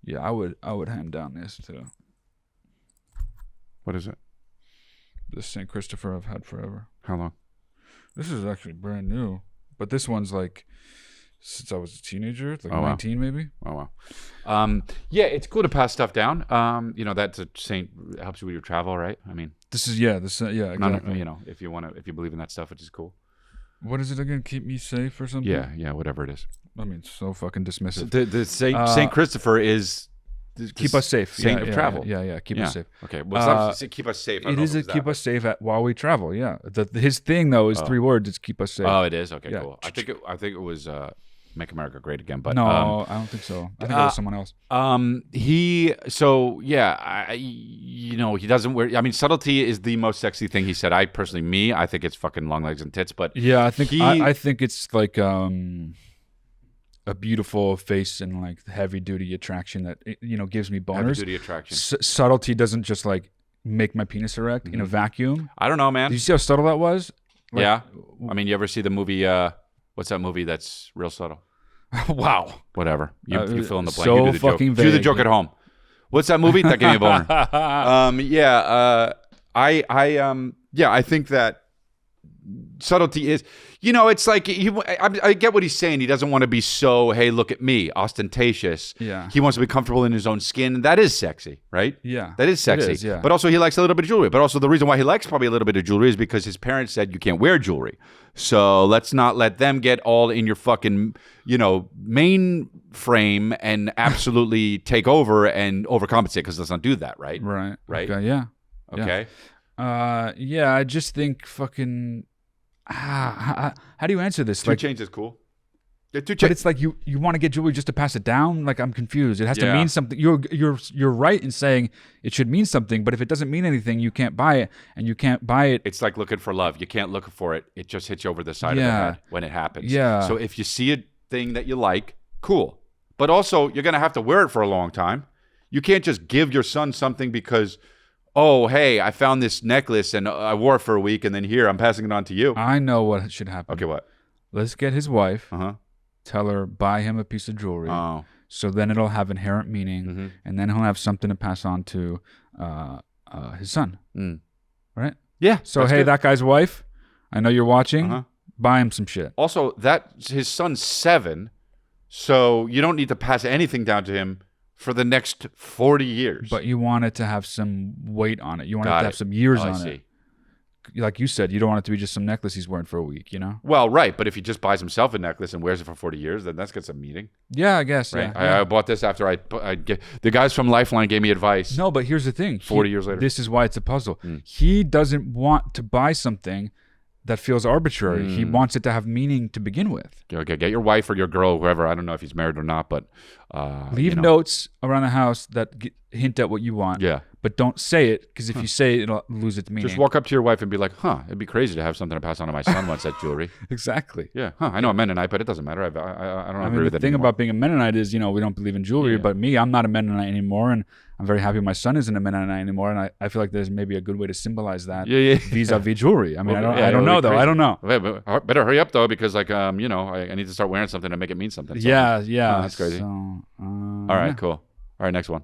Yeah, I would hand down this too. What is it? This St. Christopher I've had forever. How long? This is actually brand new, but this one's like since I was a teenager, like 19 maybe. Oh wow. Yeah, it's cool to pass stuff down. That's a saint. It helps you with your travel, right? I mean, exactly. If you believe in that stuff, which is cool. What is it again? Keep me safe or something? Yeah, whatever it is. I mean, so fucking dismissive. The Saint Christopher is keep us safe. Saint of travel. Yeah. Keep us safe. Okay. Well, it's not keep us safe. It is keep us safe while we travel. Yeah. His thing though is 3 words. It's keep us safe. Oh, it is. Okay, cool. I think it was Make America Great Again. But no, I don't think so. I think it was someone else. He doesn't wear. I mean, subtlety is the most sexy thing he said. I think it's fucking long legs and tits. But yeah, I think it's like a beautiful face and like heavy duty attraction that gives me boners. Heavy duty attraction. Subtlety doesn't just like make my penis erect in a vacuum. I don't know, man. Did you see how subtle that was? Yeah. I mean, you ever see the movie What's that movie that's real subtle? Wow. Whatever. You fill in the blank. So You do the joke. fucking Do the vague. joke at home. What's that movie? That gave me a boner. I think that subtlety is, it's like I get what he's saying. He doesn't want to be so, hey, look at me, ostentatious. Yeah. He wants to be comfortable in his own skin. That is sexy, right? Yeah. That is sexy. It is, yeah. But also he likes a little bit of jewelry. But also the reason why he likes probably a little bit of jewelry is because his parents said you can't wear jewelry. So let's not let them get all in your fucking, mainframe and absolutely take over and overcompensate, because let's not do that, right? Right. Right? Okay, yeah. Okay. Yeah, I just think fucking... how do you answer this? 2 Chainz is cool. Yeah, 2 But Chainz. it's like you want to get jewelry just to pass it down? Like, I'm confused. It has to Yeah. mean something. You're right in saying it should mean something, but if it doesn't mean anything, you can't buy it, and you can't buy it. It's like looking for love. You can't look for it. It just hits you over the side of the Yeah. head when it happens. Yeah. So if you see a thing that you like, cool. But also, you're going to have to wear it for a long time. You can't just give your son something because, oh, hey, I found this necklace and I wore it for a week, and then here, I'm passing it on to you. I know what should happen. Okay, what? Let's get his wife. Uh-huh. Tell her, buy him a piece of jewelry. Oh. So then it'll have inherent meaning, Mm-hmm. and then he'll have something to pass on to his son. Mm. Right? Yeah. So, that's hey, good. that guy's wife, I know you're watching. Uh-huh. Buy him some shit. Also, his son's 7, so you don't need to pass anything down to him for the next 40 years. But you want it to have some weight on it. You want it Got to have some years Oh, I on see. it. Like you said, you don't want it to be just some necklace he's wearing for a week, Well, right, but if he just buys himself a necklace and wears it for 40 years, then that's got some meaning, Yeah, I guess. right? Yeah. I bought this after the guys from Lifeline gave me advice. No, but here's the thing. 40 years later. This is why it's a puzzle. He doesn't want to buy something that feels arbitrary. He wants it to have meaning to begin with. Okay, get your wife or your girl, whoever. I don't know if he's married or not, but Leave notes around the house that hint at what you want. Yeah. But don't say it, because if you say it, it'll lose its meaning. Just walk up to your wife and be like, it'd be crazy to have something to pass on to my son once that jewelry. Exactly. Yeah, I know a Mennonite, but it doesn't matter. I don't I agree mean, with the it thing anymore. about being a Mennonite is, we don't believe in jewelry, Yeah. but me, I'm not a Mennonite anymore, and I'm very happy my son isn't a Mennonite anymore, and I feel like there's maybe a good way to symbolize that vis-a-vis jewelry. I mean, I don't know, though. I don't know. But better hurry up, though, because, I need to start wearing something to make it mean something. So- Yeah. Oh, that's crazy. So, All right, cool. All right, next one.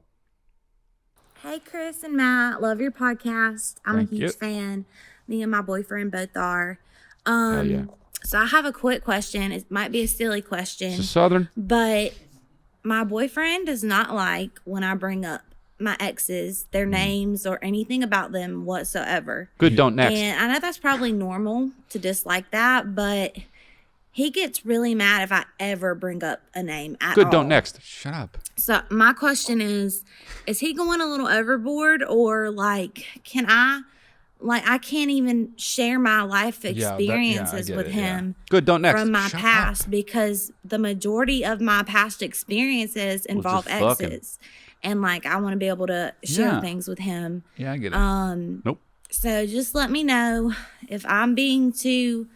Hey, Chris and Matt. Love your podcast. I'm Thank a huge you. fan. Me and my boyfriend both are. Yeah. So I have a quick question. It might be a silly question, Is it Southern? but my boyfriend does not like when I bring up my exes, their names, or anything about them whatsoever. Good, don't next. And I know that's probably normal to dislike that, but he gets really mad if I ever bring up a name at all. Good, don't next. Shut up. So my question is he going a little overboard, or can I can't even share my life I experiences get with it, yeah. him Good, don't next. from my Shut past, because the majority of my past experiences involve just fucking. exes. And I want to be able to share Yeah. things with him. Yeah, I get it. Nope. So just let me know if I'm being too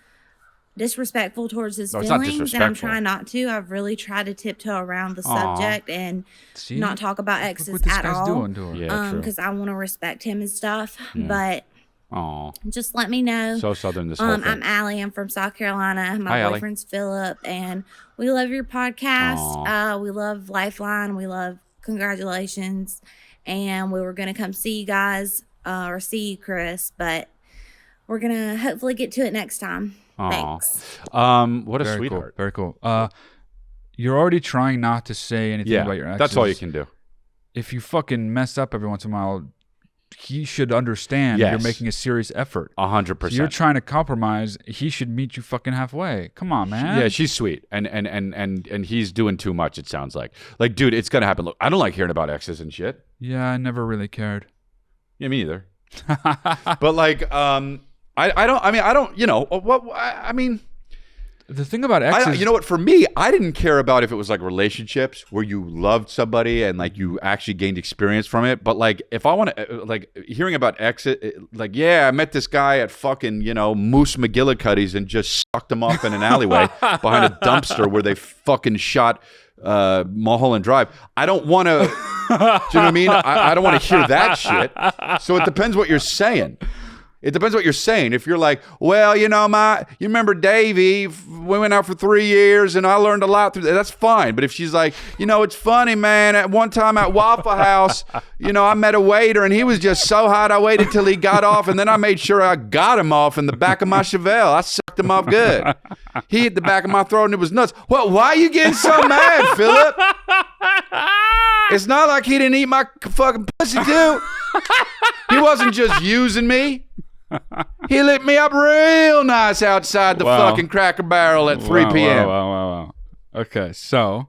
disrespectful towards his No, it's not feelings, and I'm disrespectful. trying not to. I've really tried to tiptoe around the Aw. subject and See? not talk about Look exes what this at guy's all. doing to her. Yeah, true. Because I want to respect him and stuff. But Aw, just let me know. so Southern this whole thing. I'm Allie. I'm from South Carolina. My Hi, Allie. boyfriend's Philip, and we love your podcast. We love Lifeline. We love congratulations, and we were gonna come see you guys or see you, Chris, but we're gonna hopefully get to it next time. Aw. Thanks. What a Very sweetheart. cool. Very cool. You're already trying not to say anything Yeah, about your exes. that's all you can do. If you fucking mess up every once in a while, he should understand Yes. you're making a serious effort. 100%. So you're trying to compromise. He should meet you fucking halfway. Come on, man. Yeah, she's sweet, and he's doing too much. It sounds like, dude, it's gonna happen. Look, I don't like hearing about exes and shit. Yeah, I never really cared. Yeah, me either. But I don't. I mean, The thing about exes, you know what? For me, I didn't care about if it was relationships where you loved somebody and you actually gained experience from it. But if I want to, hearing about exes, yeah, I met this guy at fucking Moose McGillicuddy's and just sucked him off in an alleyway behind a dumpster where they fucking shot Mulholland Drive. I don't want to. Do you know what I mean? I don't want to hear that shit. So it depends what you're saying. It depends what you're saying. If you're like, well, you remember Davey? We went out for 3 years and I learned a lot through that. That's fine. But if she's like, it's funny, man. At one time at Waffle House, I met a waiter and he was just so hot. I waited till he got off and then I made sure I got him off in the back of my Chevelle. I sucked him off good. He hit the back of my throat and it was nuts. Well, why are you getting so mad, Philip? It's not like he didn't eat my fucking pussy too. He wasn't just using me. He lit me up real nice outside the fucking Cracker Barrel at 3 p.m. Wow. Okay, so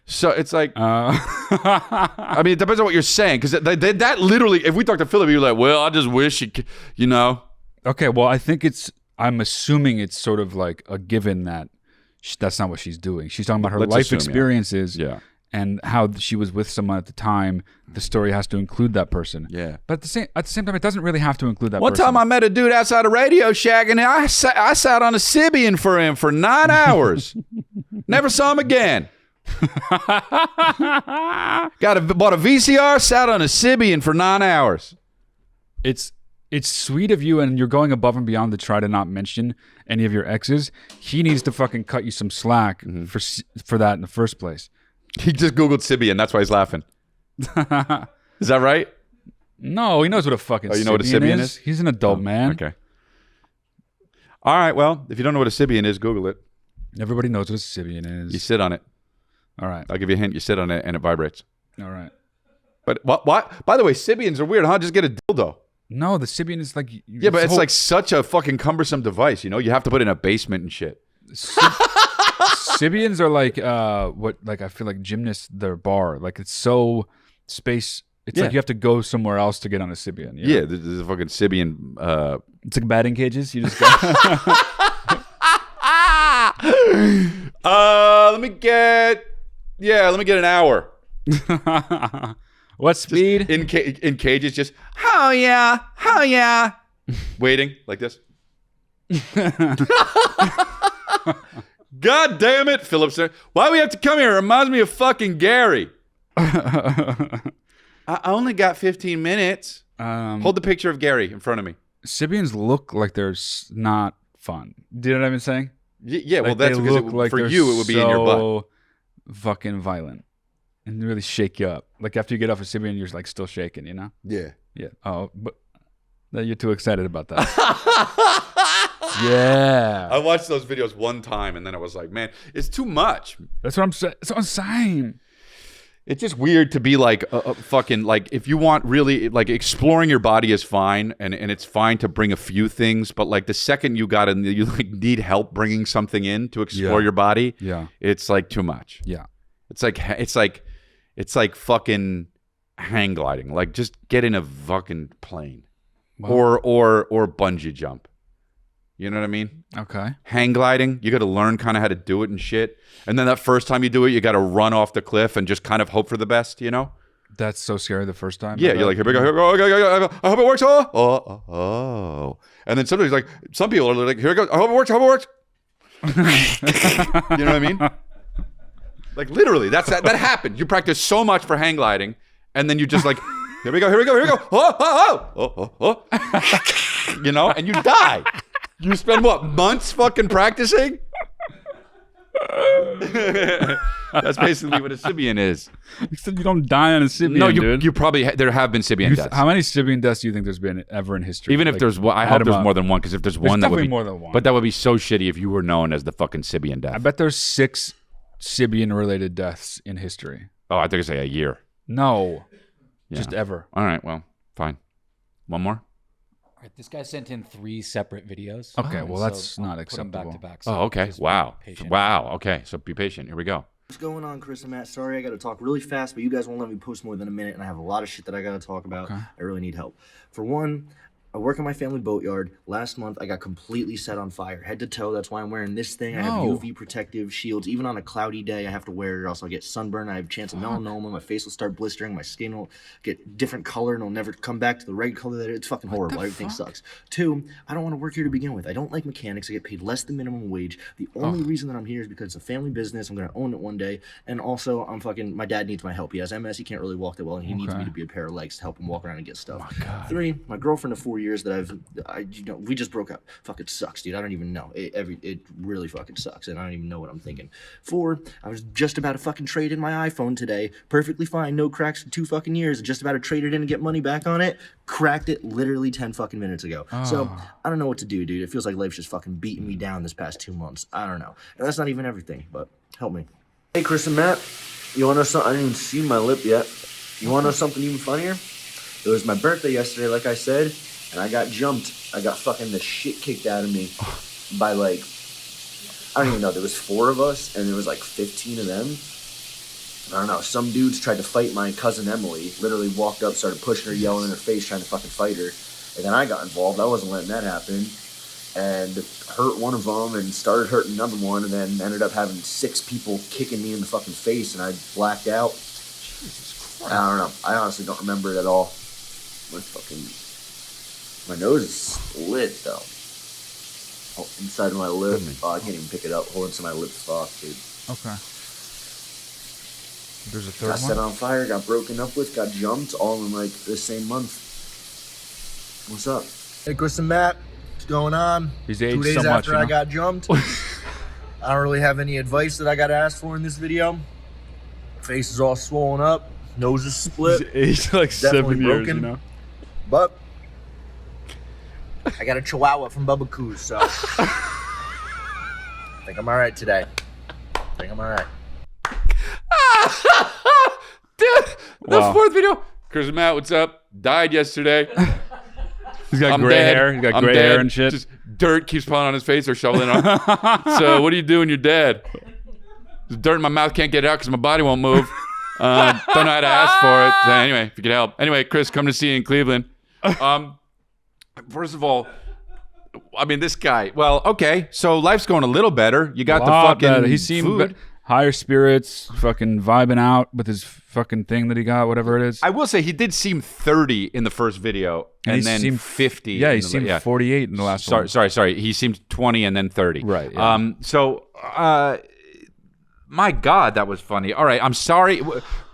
it's like, I mean, it depends on what you're saying, because that literally, if we talk to Philip, you're like, well, I just wish Okay, well, I'm assuming it's sort of like a given that that's not what she's doing. She's talking about her life experiences. Yeah. And how she was with someone at the time. The story has to include that person. Yeah. But at the same time, it doesn't really have to include that One person. time I met a dude outside a Radio Shack, and I sat on a Sybian for him for 9 hours. Never saw him again. Bought a VCR, sat on a Sybian for 9 hours. It's sweet of you, and you're going above and beyond to try to not mention any of your exes. He needs to fucking cut you some slack for that in the first place. He just Googled Sybian. That's why he's laughing. Is that right? No, he knows what a fucking you know what a Sybian is? He's an adult man. Okay. All right, well, if you don't know what a Sybian is, Google it. Everybody knows what a Sybian is. You sit on it. All right. I'll give you a hint. You sit on it and it vibrates. All right. But what? By the way, Sybians are weird, huh? Just get a dildo. No, the Sybian is like... Yeah, but it's like such a fucking cumbersome device, You have to put it in a basement and shit. Sybians are like I feel like gymnasts, their bar. Like it's so space. It's like you have to go somewhere else to get on a Sybian. Yeah, there's a fucking Sybian. It's like batting cages. You just go. Let me get an hour. What speed? Just in cages, just oh yeah, waiting like this. God damn it, Philip said. Why do we have to come here? It reminds me of fucking Gary. I only got 15 minutes. Hold the picture of Gary in front of me. Sybians look like they're not fun. Do you know what I've been saying? Yeah, well, that's because for you, it would be in your butt. Fucking violent and really shake you up. Like after you get off a Sybian, you're like still shaking, Yeah. Yeah. Oh, but you're too excited about that. Yeah. I watched those videos one time and then I was like, man, it's too much. That's what I'm saying. It's just weird to be like fucking like if you want really like exploring your body is fine and it's fine to bring a few things, but like the second you like need help bringing something in to explore your body, it's like too much. Yeah. It's like fucking hang gliding. Like just get in a fucking plane. Wow. Or bungee jump. You know what I mean? Okay. Hang gliding, you got to learn kind of how to do it and shit. And then that first time you do it, you got to run off the cliff and just kind of hope for the best, That's so scary the first time. Yeah, you're like, here we go, I hope it works. Oh. And then somebody's like, some people are like, here it goes, I hope it works. You know what I mean? Like literally, that happened. You practice so much for hang gliding, and then you just like, here we go. Oh. And you die. You spend what, months fucking practicing? That's basically what a Sybian is. You said you don't die on a Sybian, no, dude. You probably there have been Sybian deaths. How many Sybian deaths do you think there's been ever in history? Even if there's one, I hope there's more than one, because if there's one, that would be more than one. But that would be so shitty if you were known as the fucking Sybian death. I bet there's 6 Sybian-related deaths in history. Oh, I think I say a year. No, just ever. All right, well, fine. One more. All right, this guy sent in 3 separate videos. Okay, well, that's not acceptable. Back to back. So okay. Wow. Wow. Okay, so be patient. Here we go. What's going on, Chris and Matt? Sorry, I got to talk really fast, but you guys won't let me post more than a minute, and I have a lot of shit that I got to talk about. Okay. I really need help. For one, I work in my family boatyard. Last month, I got completely set on fire, head to toe. That's why I'm wearing this thing. I have UV protective shields. Even on a cloudy day, I have to wear it, or else I'll get sunburn. I have a chance of melanoma. My face will start blistering. My skin will get different color, and it'll never come back to the right color. It's fucking horrible. Everything sucks. 2, I don't want to work here to begin with. I don't like mechanics. I get paid less than minimum wage. The only reason that I'm here is because it's a family business. I'm going to own it one day. And also, my dad needs my help. He has MS. He can't really walk that well, and he needs me to be a pair of legs to help him walk around and get stuff. 3, my girlfriend of 4 years that we just broke up. Fucking sucks, dude. I don't even know. It really fucking sucks, and I don't even know what I'm thinking. 4, I was just about to fucking trade in my iPhone today. Perfectly fine, no cracks for 2 fucking years. Just about to trade it in and get money back on it. Cracked it literally 10 fucking minutes ago. So I don't know what to do, dude. It feels like life's just fucking beating me down this past 2 months. I don't know. And that's not even everything, but help me. Hey, Chris and Matt. You want to know something? I didn't even see my lip yet. You want to know something even funnier? It was my birthday yesterday, like I said, and I got jumped. I got fucking the shit kicked out of me by, like, I don't even know. There was 4 of us, and there was, like, 15 of them. I don't know. Some dudes tried to fight my cousin Emily. Literally walked up, started pushing her, yelling in her face, trying to fucking fight her. And then I got involved. I wasn't letting that happen. And hurt one of them and started hurting another one, and then ended up having 6 people kicking me in the fucking face, and I blacked out. Jesus Christ. I don't know. I honestly don't remember it at all. My nose is split, though. Oh, inside of my lip. Oh, I can't even pick it up. Hold inside my lip's off, dude. Okay. There's a third got one? set on fire, got broken up with, got jumped, all in, like, the same month. What's up? Hey, Chris and Matt. What's going on? He's aged 2 days so much, after I got jumped. I don't really have any advice that I got asked for in this video. Face is all swollen up. Nose is split. He's aged like Definitely 7 years, broken. you know? But I got a Chihuahua from Bubba Coos, so I think I'm all right today. Dude, the Wow. 4th video. Chris and Matt, what's up? Died yesterday. He's got I'm gray dead. hair. He's got I'm gray dead. hair and shit. Just dirt keeps falling on his face or shoveling on. So what do you do when you're dead? There's dirt in my mouth, can't get it out because my body won't move. Don't know how to ask for it. So anyway, if you could help. Anyway, Chris, come to see you in Cleveland. First of all, I mean, this guy. Well, okay, so life's going a little better. You got the fucking He seemed food. higher spirits, fucking vibing out with his fucking thing that he got, whatever it is. I will say he did seem 30 in the first video, and he then seemed 50. Yeah, in he the- seemed 48 in the last one. Sorry. He seemed 20 and then 30. Right, yeah. My God, that was funny. All right, I'm sorry.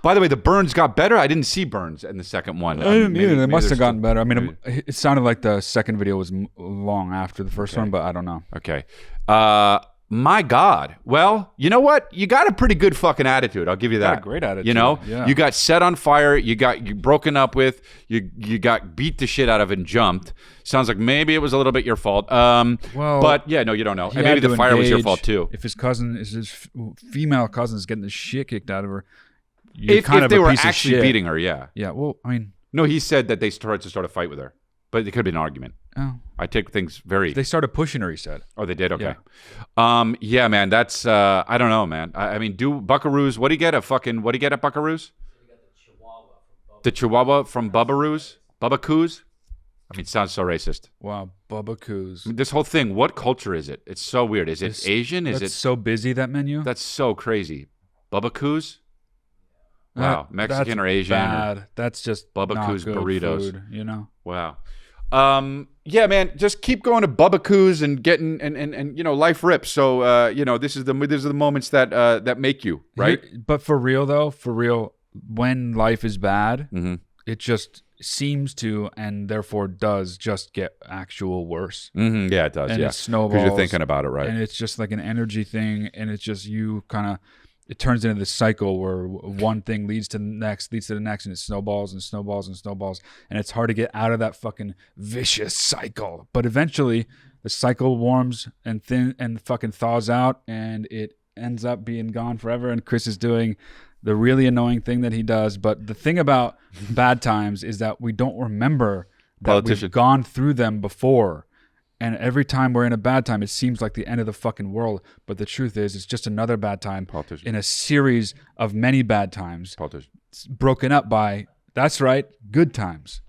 By the way, the burns got better. I didn't see burns in the second one. I didn't either. They must have there's gotten still- better. I mean, it sounded like the second video was long after the first one, but I don't know. Okay. My God. Well, you know what? You got a pretty good fucking attitude. I'll give you that. Got a great attitude, You know, yeah. you got set on fire. You broken up with. You got beat the shit out of and jumped. Sounds like maybe it was a little bit your fault. But yeah, no, you don't know. He And maybe had to the fire was your engage. fault too. If his female cousin is getting the shit kicked out of her, you're If kind of they a were piece of actually shit. beating her, yeah. Yeah, well, I mean, No, he said that they tried to start a fight with her, but it could have been an argument. oh, I take things very. they started pushing her. He said. Oh, they did. Okay. Yeah, man. That's I don't know, man. I mean, do Buckaroos? What do you get? What do you get at Buckaroos? The Chihuahua from Bubbaroos? Bubba Coos? I mean, it sounds so racist. Wow, Bubba Coos. I mean, this whole thing. What culture is it? It's so weird. Is it Asian? Is That's it? so busy, that menu? That's so crazy. Bubba Coos? Wow, Mexican that's or Asian? Bad. That's just Bubba not Coos good burritos. food, you know. Wow. Yeah, man, just keep going to Bubba Coos and getting and you know, life rips. So you know, these are the moments that that make you, right? But for real, when life is bad, it just seems to, and therefore does, just get actual worse. Mm-hmm. Yeah, it does. And yeah, it snowballs. because you're thinking about it, right? And it's just like an energy thing, and it's just you kind of. It turns into this cycle where one thing leads to the next, and it snowballs and snowballs and snowballs, and it's hard to get out of that fucking vicious cycle. But eventually, the cycle warms and fucking thaws out, and it ends up being gone forever. And Chris is doing the really annoying thing that he does. But the thing about bad times is that we don't remember that we've gone through them before. And every time we're in a bad time, it seems like the end of the fucking world. But the truth is, it's just another bad time in a series of many bad times. It's broken up by, that's right, good times.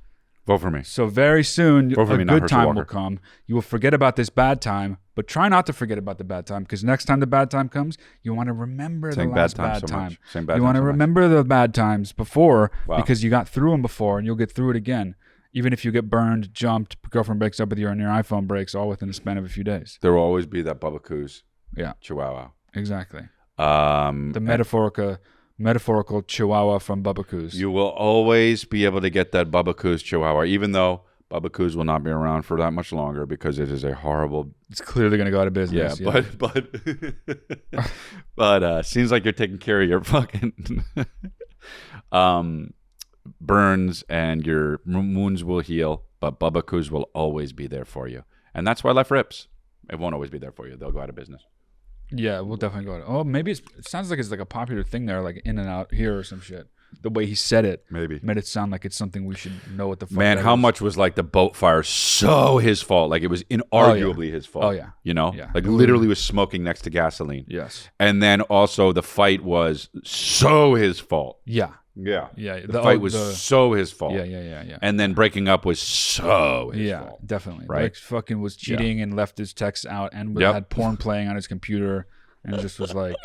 Vote for me. So very soon, Vote for a me, not good Herschel time Walker. will come. You will forget about this bad time, but try not to forget about the bad time, because next time the bad time comes, you want to remember Saying the last bad time bad so time. much. Saying bad You time want to so much. remember the bad times before, Wow. because you got through them before, and you'll get through it again. Even if you get burned, jumped, girlfriend breaks up with you, and your iPhone breaks, all within the span of a few days. There will always be that Bubba Coos. Yeah. Chihuahua. Exactly. The metaphorical Chihuahua from Bubba Coos. You will always be able to get that Bubba Coos Chihuahua, even though Bubba Coos will not be around for that much longer because it is a horrible. It's clearly going to go out of business. Yeah, but seems like you're taking care of your fucking burns and your wounds will heal. But Bubba Coos will always be there for you, and that's why life rips. It won't always be there for you. They'll go out of business. Yeah, we'll definitely go out. Oh, maybe it sounds like it's like a popular thing there, like In and Out here or some shit. The way he said it maybe made it sound like it's something we should know what the fuck. Man, how much was like the boat fire so his fault? Like it was inarguably his fault. Oh yeah, you know, yeah. Like literally was smoking next to gasoline. Yes, and then also the fight was so his fault. Yeah, yeah. The fight was so his fault. Yeah. And then breaking up was so his fault. Definitely. Right, like fucking was cheating and left his texts out and had porn playing on his computer. And just was like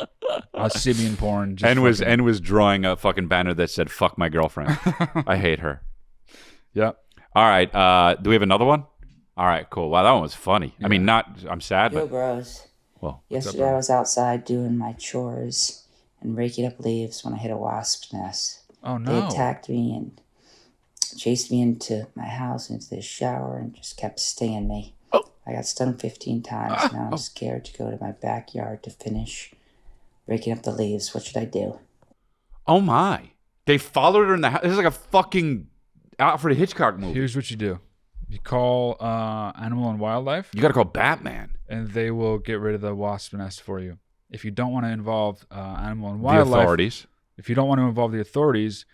Sibian porn. Just and was drawing a fucking banner that said "fuck my girlfriend." I hate her. Yeah. All right. Do we have another one? All right. Cool. Wow, that one was funny. Yeah. I mean, I'm sad, Yo, but bros. Well, yesterday I was outside doing my chores and raking up leaves when I hit a wasp's nest. Oh no! They attacked me and chased me into my house into the shower and just kept stinging me. I got stung 15 times. Now I'm scared to go to my backyard to finish raking up the leaves. What should I do? Oh my. They followed her in the house. This is like a fucking Alfred Hitchcock movie. Here's what you do. You call Animal and Wildlife. You got to call Batman. And they will get rid of the wasp nest for you. If you don't want to involve Animal and Wildlife. The authorities. If you don't want to involve the authorities,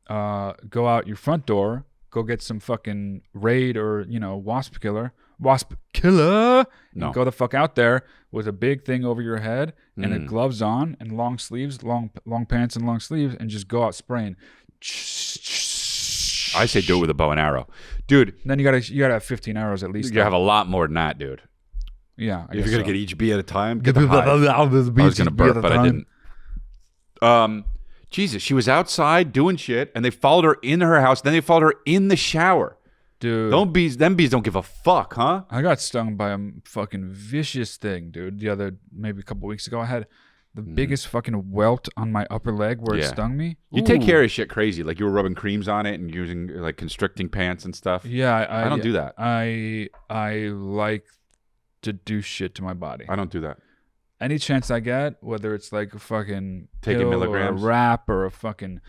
go out your front door. Go get some fucking Raid or, wasp killer. No. Go the fuck out there with a big thing over your head and a gloves on and long sleeves, long pants and long sleeves, and just go out spraying. I say do it with a bow and arrow, dude. Then you gotta have 15 arrows at least. You have a lot more than that, dude. Yeah, if you're gonna get each bee at a time, get the hive. I was gonna burp, but I didn't. Jesus, she was outside doing shit, and they followed her in her house. Then they followed her in the shower. Dude, them bees don't give a fuck, huh? I got stung by a fucking vicious thing, dude. Maybe a couple weeks ago, I had the biggest fucking welt on my upper leg where it stung me. You take care of shit crazy, like you were rubbing creams on it and using like constricting pants and stuff. Yeah, I don't do that. I like to do shit to my body. I don't do that. Any chance I get, whether it's like a fucking taking milligrams, or a wrap, or a fucking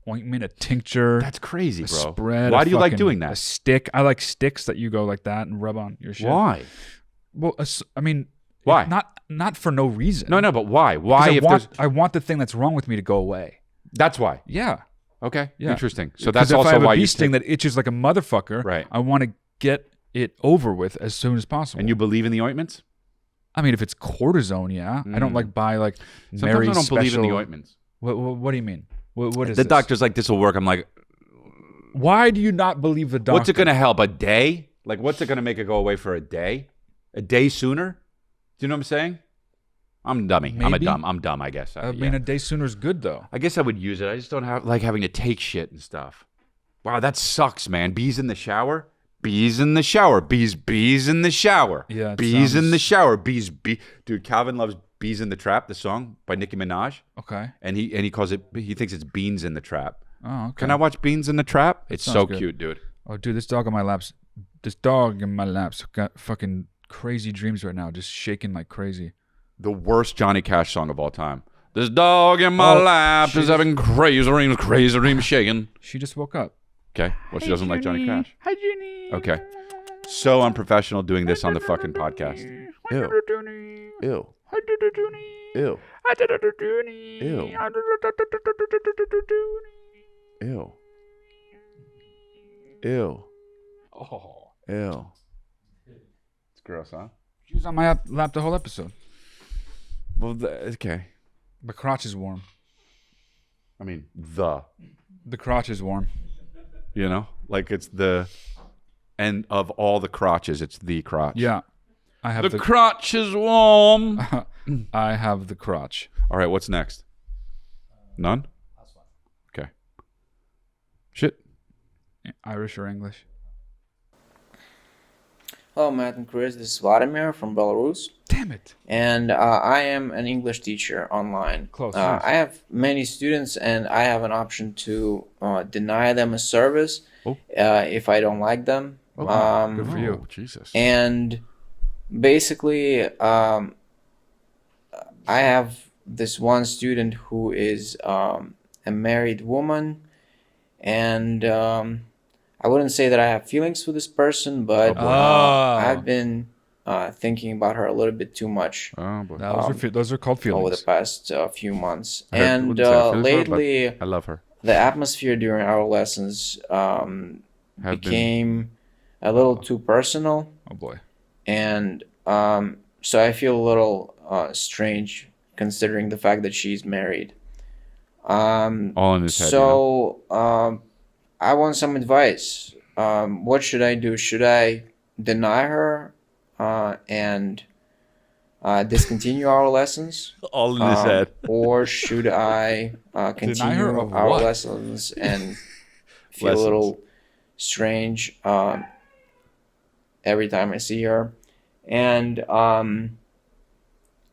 ointment, a tincture. That's crazy, bro. Spread. Why do you like doing that? A stick. I like sticks that you go like that and rub on your shit. Why? Well, I mean, why? Not for no reason. No, but why? Why? I want the thing that's wrong with me to go away. That's why. Yeah. Okay. Yeah. Interesting. So that's also if I have why a bee you sting that itches like a motherfucker. Right. I want to get it over with as soon as possible. And you believe in the ointments? I mean, if it's cortisone, yeah. I don't like buy like Sometimes Mary's I don't believe in the special- ointments. What do you mean? What is The this? doctor's like, this will work. I'm like, why do you not believe the doctor? what's it going to help? A day? Like, what's it going to make it go away for a day? A day sooner? Do you know what I'm saying? I'm dummy. Maybe. I'm dumb, I guess. I mean, a day sooner is good though. I guess I would use it. I just don't like having to take shit and stuff. Wow, that sucks, man. Bees in the shower? Bees in the shower. Bees in the shower. Yeah, it bees in sounds- the shower. Bees. Dude, Calvin loves Bees in the Trap, the song by Nicki Minaj. Okay. And he calls it, he thinks it's Beans in the Trap. Oh, okay. Can I watch Beans in the Trap? It's so sounds good. cute, dude. Oh, dude, this dog in my lap's got fucking crazy dreams right now, just shaking like crazy. The worst Johnny Cash song of all time. This dog in my lap is having crazy dreams shaking. She just woke up. Okay. Well, she doesn't like Johnny Cash. Hi, Jenny. Okay. So unprofessional doing this on the fucking podcast. Ew. Ew. Ew. Ew. Ew. Ew. Oh. Ew. It's gross, huh? She was on my lap the whole episode. Well, okay. The crotch is warm. I mean, The crotch is warm. you know? Like it's the end of all the crotches. It's the crotch. Yeah. I have the crotch is warm. I have the crotch. All right, what's next? None? Okay. Shit. Irish or English? Hello, Matt and Chris. This is Vladimir from Belarus. Damn it. And I am an English teacher online. Close. I have many students, and I have an option to deny them a service if I don't like them. Good for you. Jesus. And basically, I have this one student who is a married woman, and I wouldn't say that I have feelings for this person, but I've been thinking about her a little bit too much. Oh boy. Those are called feelings. Over the past few months. Wouldn't say I feel for her, Lately, but I love her. the atmosphere during our lessons became a little too personal. Oh boy. And so I feel a little strange considering the fact that she's married. All in his head. So I want some advice. What should I do? Should I deny her and discontinue our lessons? All in his head. Or should I continue our lessons and feel a little strange every time I see her? And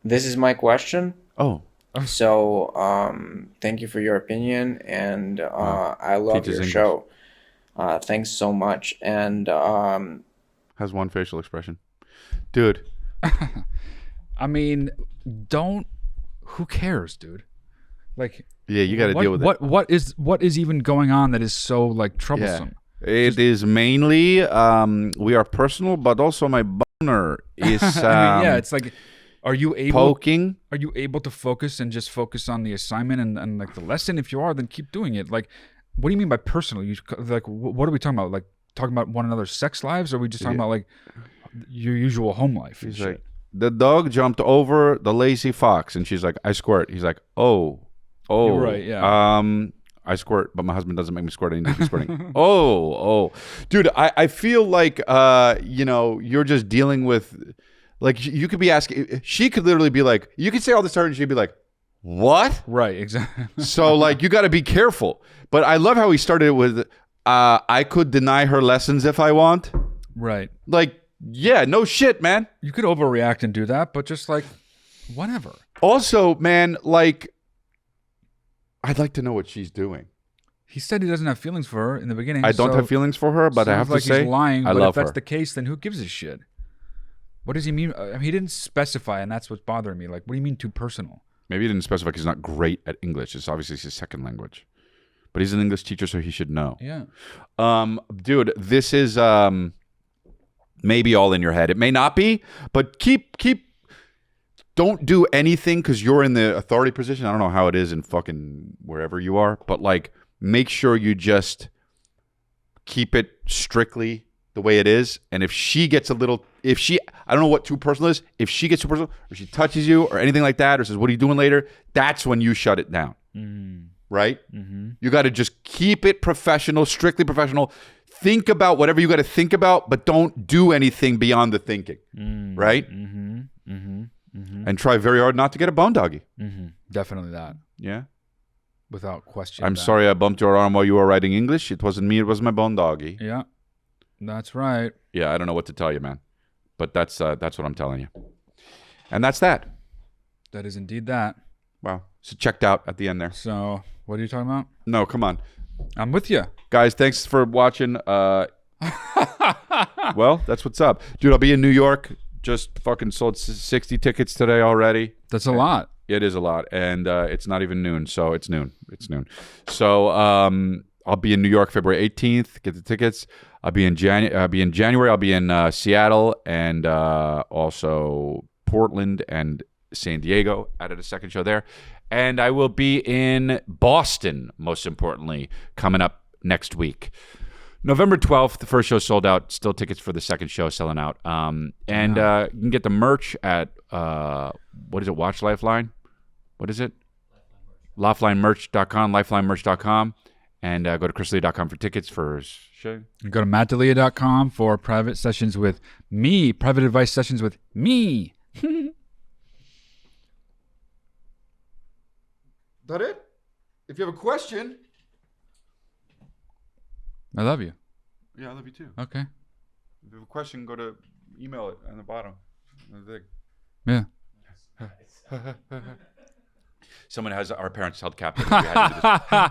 this is my question. Oh. So thank you for your opinion, and I love your English. show. Thanks so much. And has one facial expression. Dude. I mean, who cares, dude? Like, yeah, you got to deal with it. What is even going on that is so like troublesome? Yeah. It is mainly we are personal, but also my boner is I mean, yeah, it's like, are you able to focus and just focus on the assignment and like the lesson? If you are, then keep doing it. Like, what do you mean by personal? Like, what are we talking about? Like, talking about one another's sex lives, or are we just talking about like your usual home life? He's like, the dog jumped over the lazy fox, and she's like, I squirt. He's like, oh, you're right, yeah. I squirt, but my husband doesn't make me squirt. I need to be squirting. oh, dude, I feel like you're just dealing with. Like, you could be asking, she could literally be like, you could say all this to her and she'd be like, what? Right, exactly. So, like, you got to be careful. But I love how he started with, I could deny her lessons if I want. Right. Like, yeah, no shit, man. You could overreact and do that, but just like, whatever. Also, man, like, I'd like to know what she's doing. He said he doesn't have feelings for her in the beginning. I don't have feelings for her, but I have to say, he's lying. I but love if that's her. the case, then who gives a shit? What does he mean? I mean, he didn't specify, and that's what's bothering me. Like, what do you mean too personal? Maybe he didn't specify because he's not great at English. It's obviously his second language. But he's an English teacher, so he should know. Yeah. Dude, this is maybe all in your head. It may not be, but keep don't do anything because you're in the authority position. I don't know how it is in fucking wherever you are, but like, make sure you just keep it strictly the way it is. And if she gets I don't know what too personal is. If she gets too personal, or she touches you, or anything like that, or says, "What are you doing later?" That's when you shut it down. Right? Mm-hmm. You got to just keep it professional, strictly professional. Think about whatever you got to think about, but don't do anything beyond the thinking. Right? Mm-hmm. Mm-hmm. Mm-hmm. And try very hard not to get a bone doggy. Mm-hmm. Definitely that. Yeah. Without question. I'm sorry I bumped your arm while you were writing English. It wasn't me. It was my bone doggy. Yeah. That's right. Yeah, I don't know what to tell you, man. But that's what I'm telling you. And that's that. That is indeed that. Wow. So checked out at the end there. So what are you talking about? No, come on. I'm with you. Guys, thanks for watching. Well, that's what's up. Dude, I'll be in New York. Just fucking sold 60 tickets today already. That's a lot. It is a lot. And it's not even noon. So it's noon. So I'll be in New York February 18th. Get the tickets. I'll be in January. I'll be in Seattle and also Portland and San Diego. Added a second show there. And I will be in Boston, most importantly, coming up next week. November 12th, the first show sold out. Still tickets for the second show selling out. And you can get the merch at, what is it, Watch Lifeline? What is it? LifelineMerch.com, LifelineMerch.com. And go to chrislee.com for tickets for show. And go to mattdelia.com for private sessions with me, private advice sessions with me. That it? If you have a question. I love you. Yeah, I love you too. Okay. If you have a question, go to email it on the bottom. Yeah. Someone has our parents held captive. We had to do this.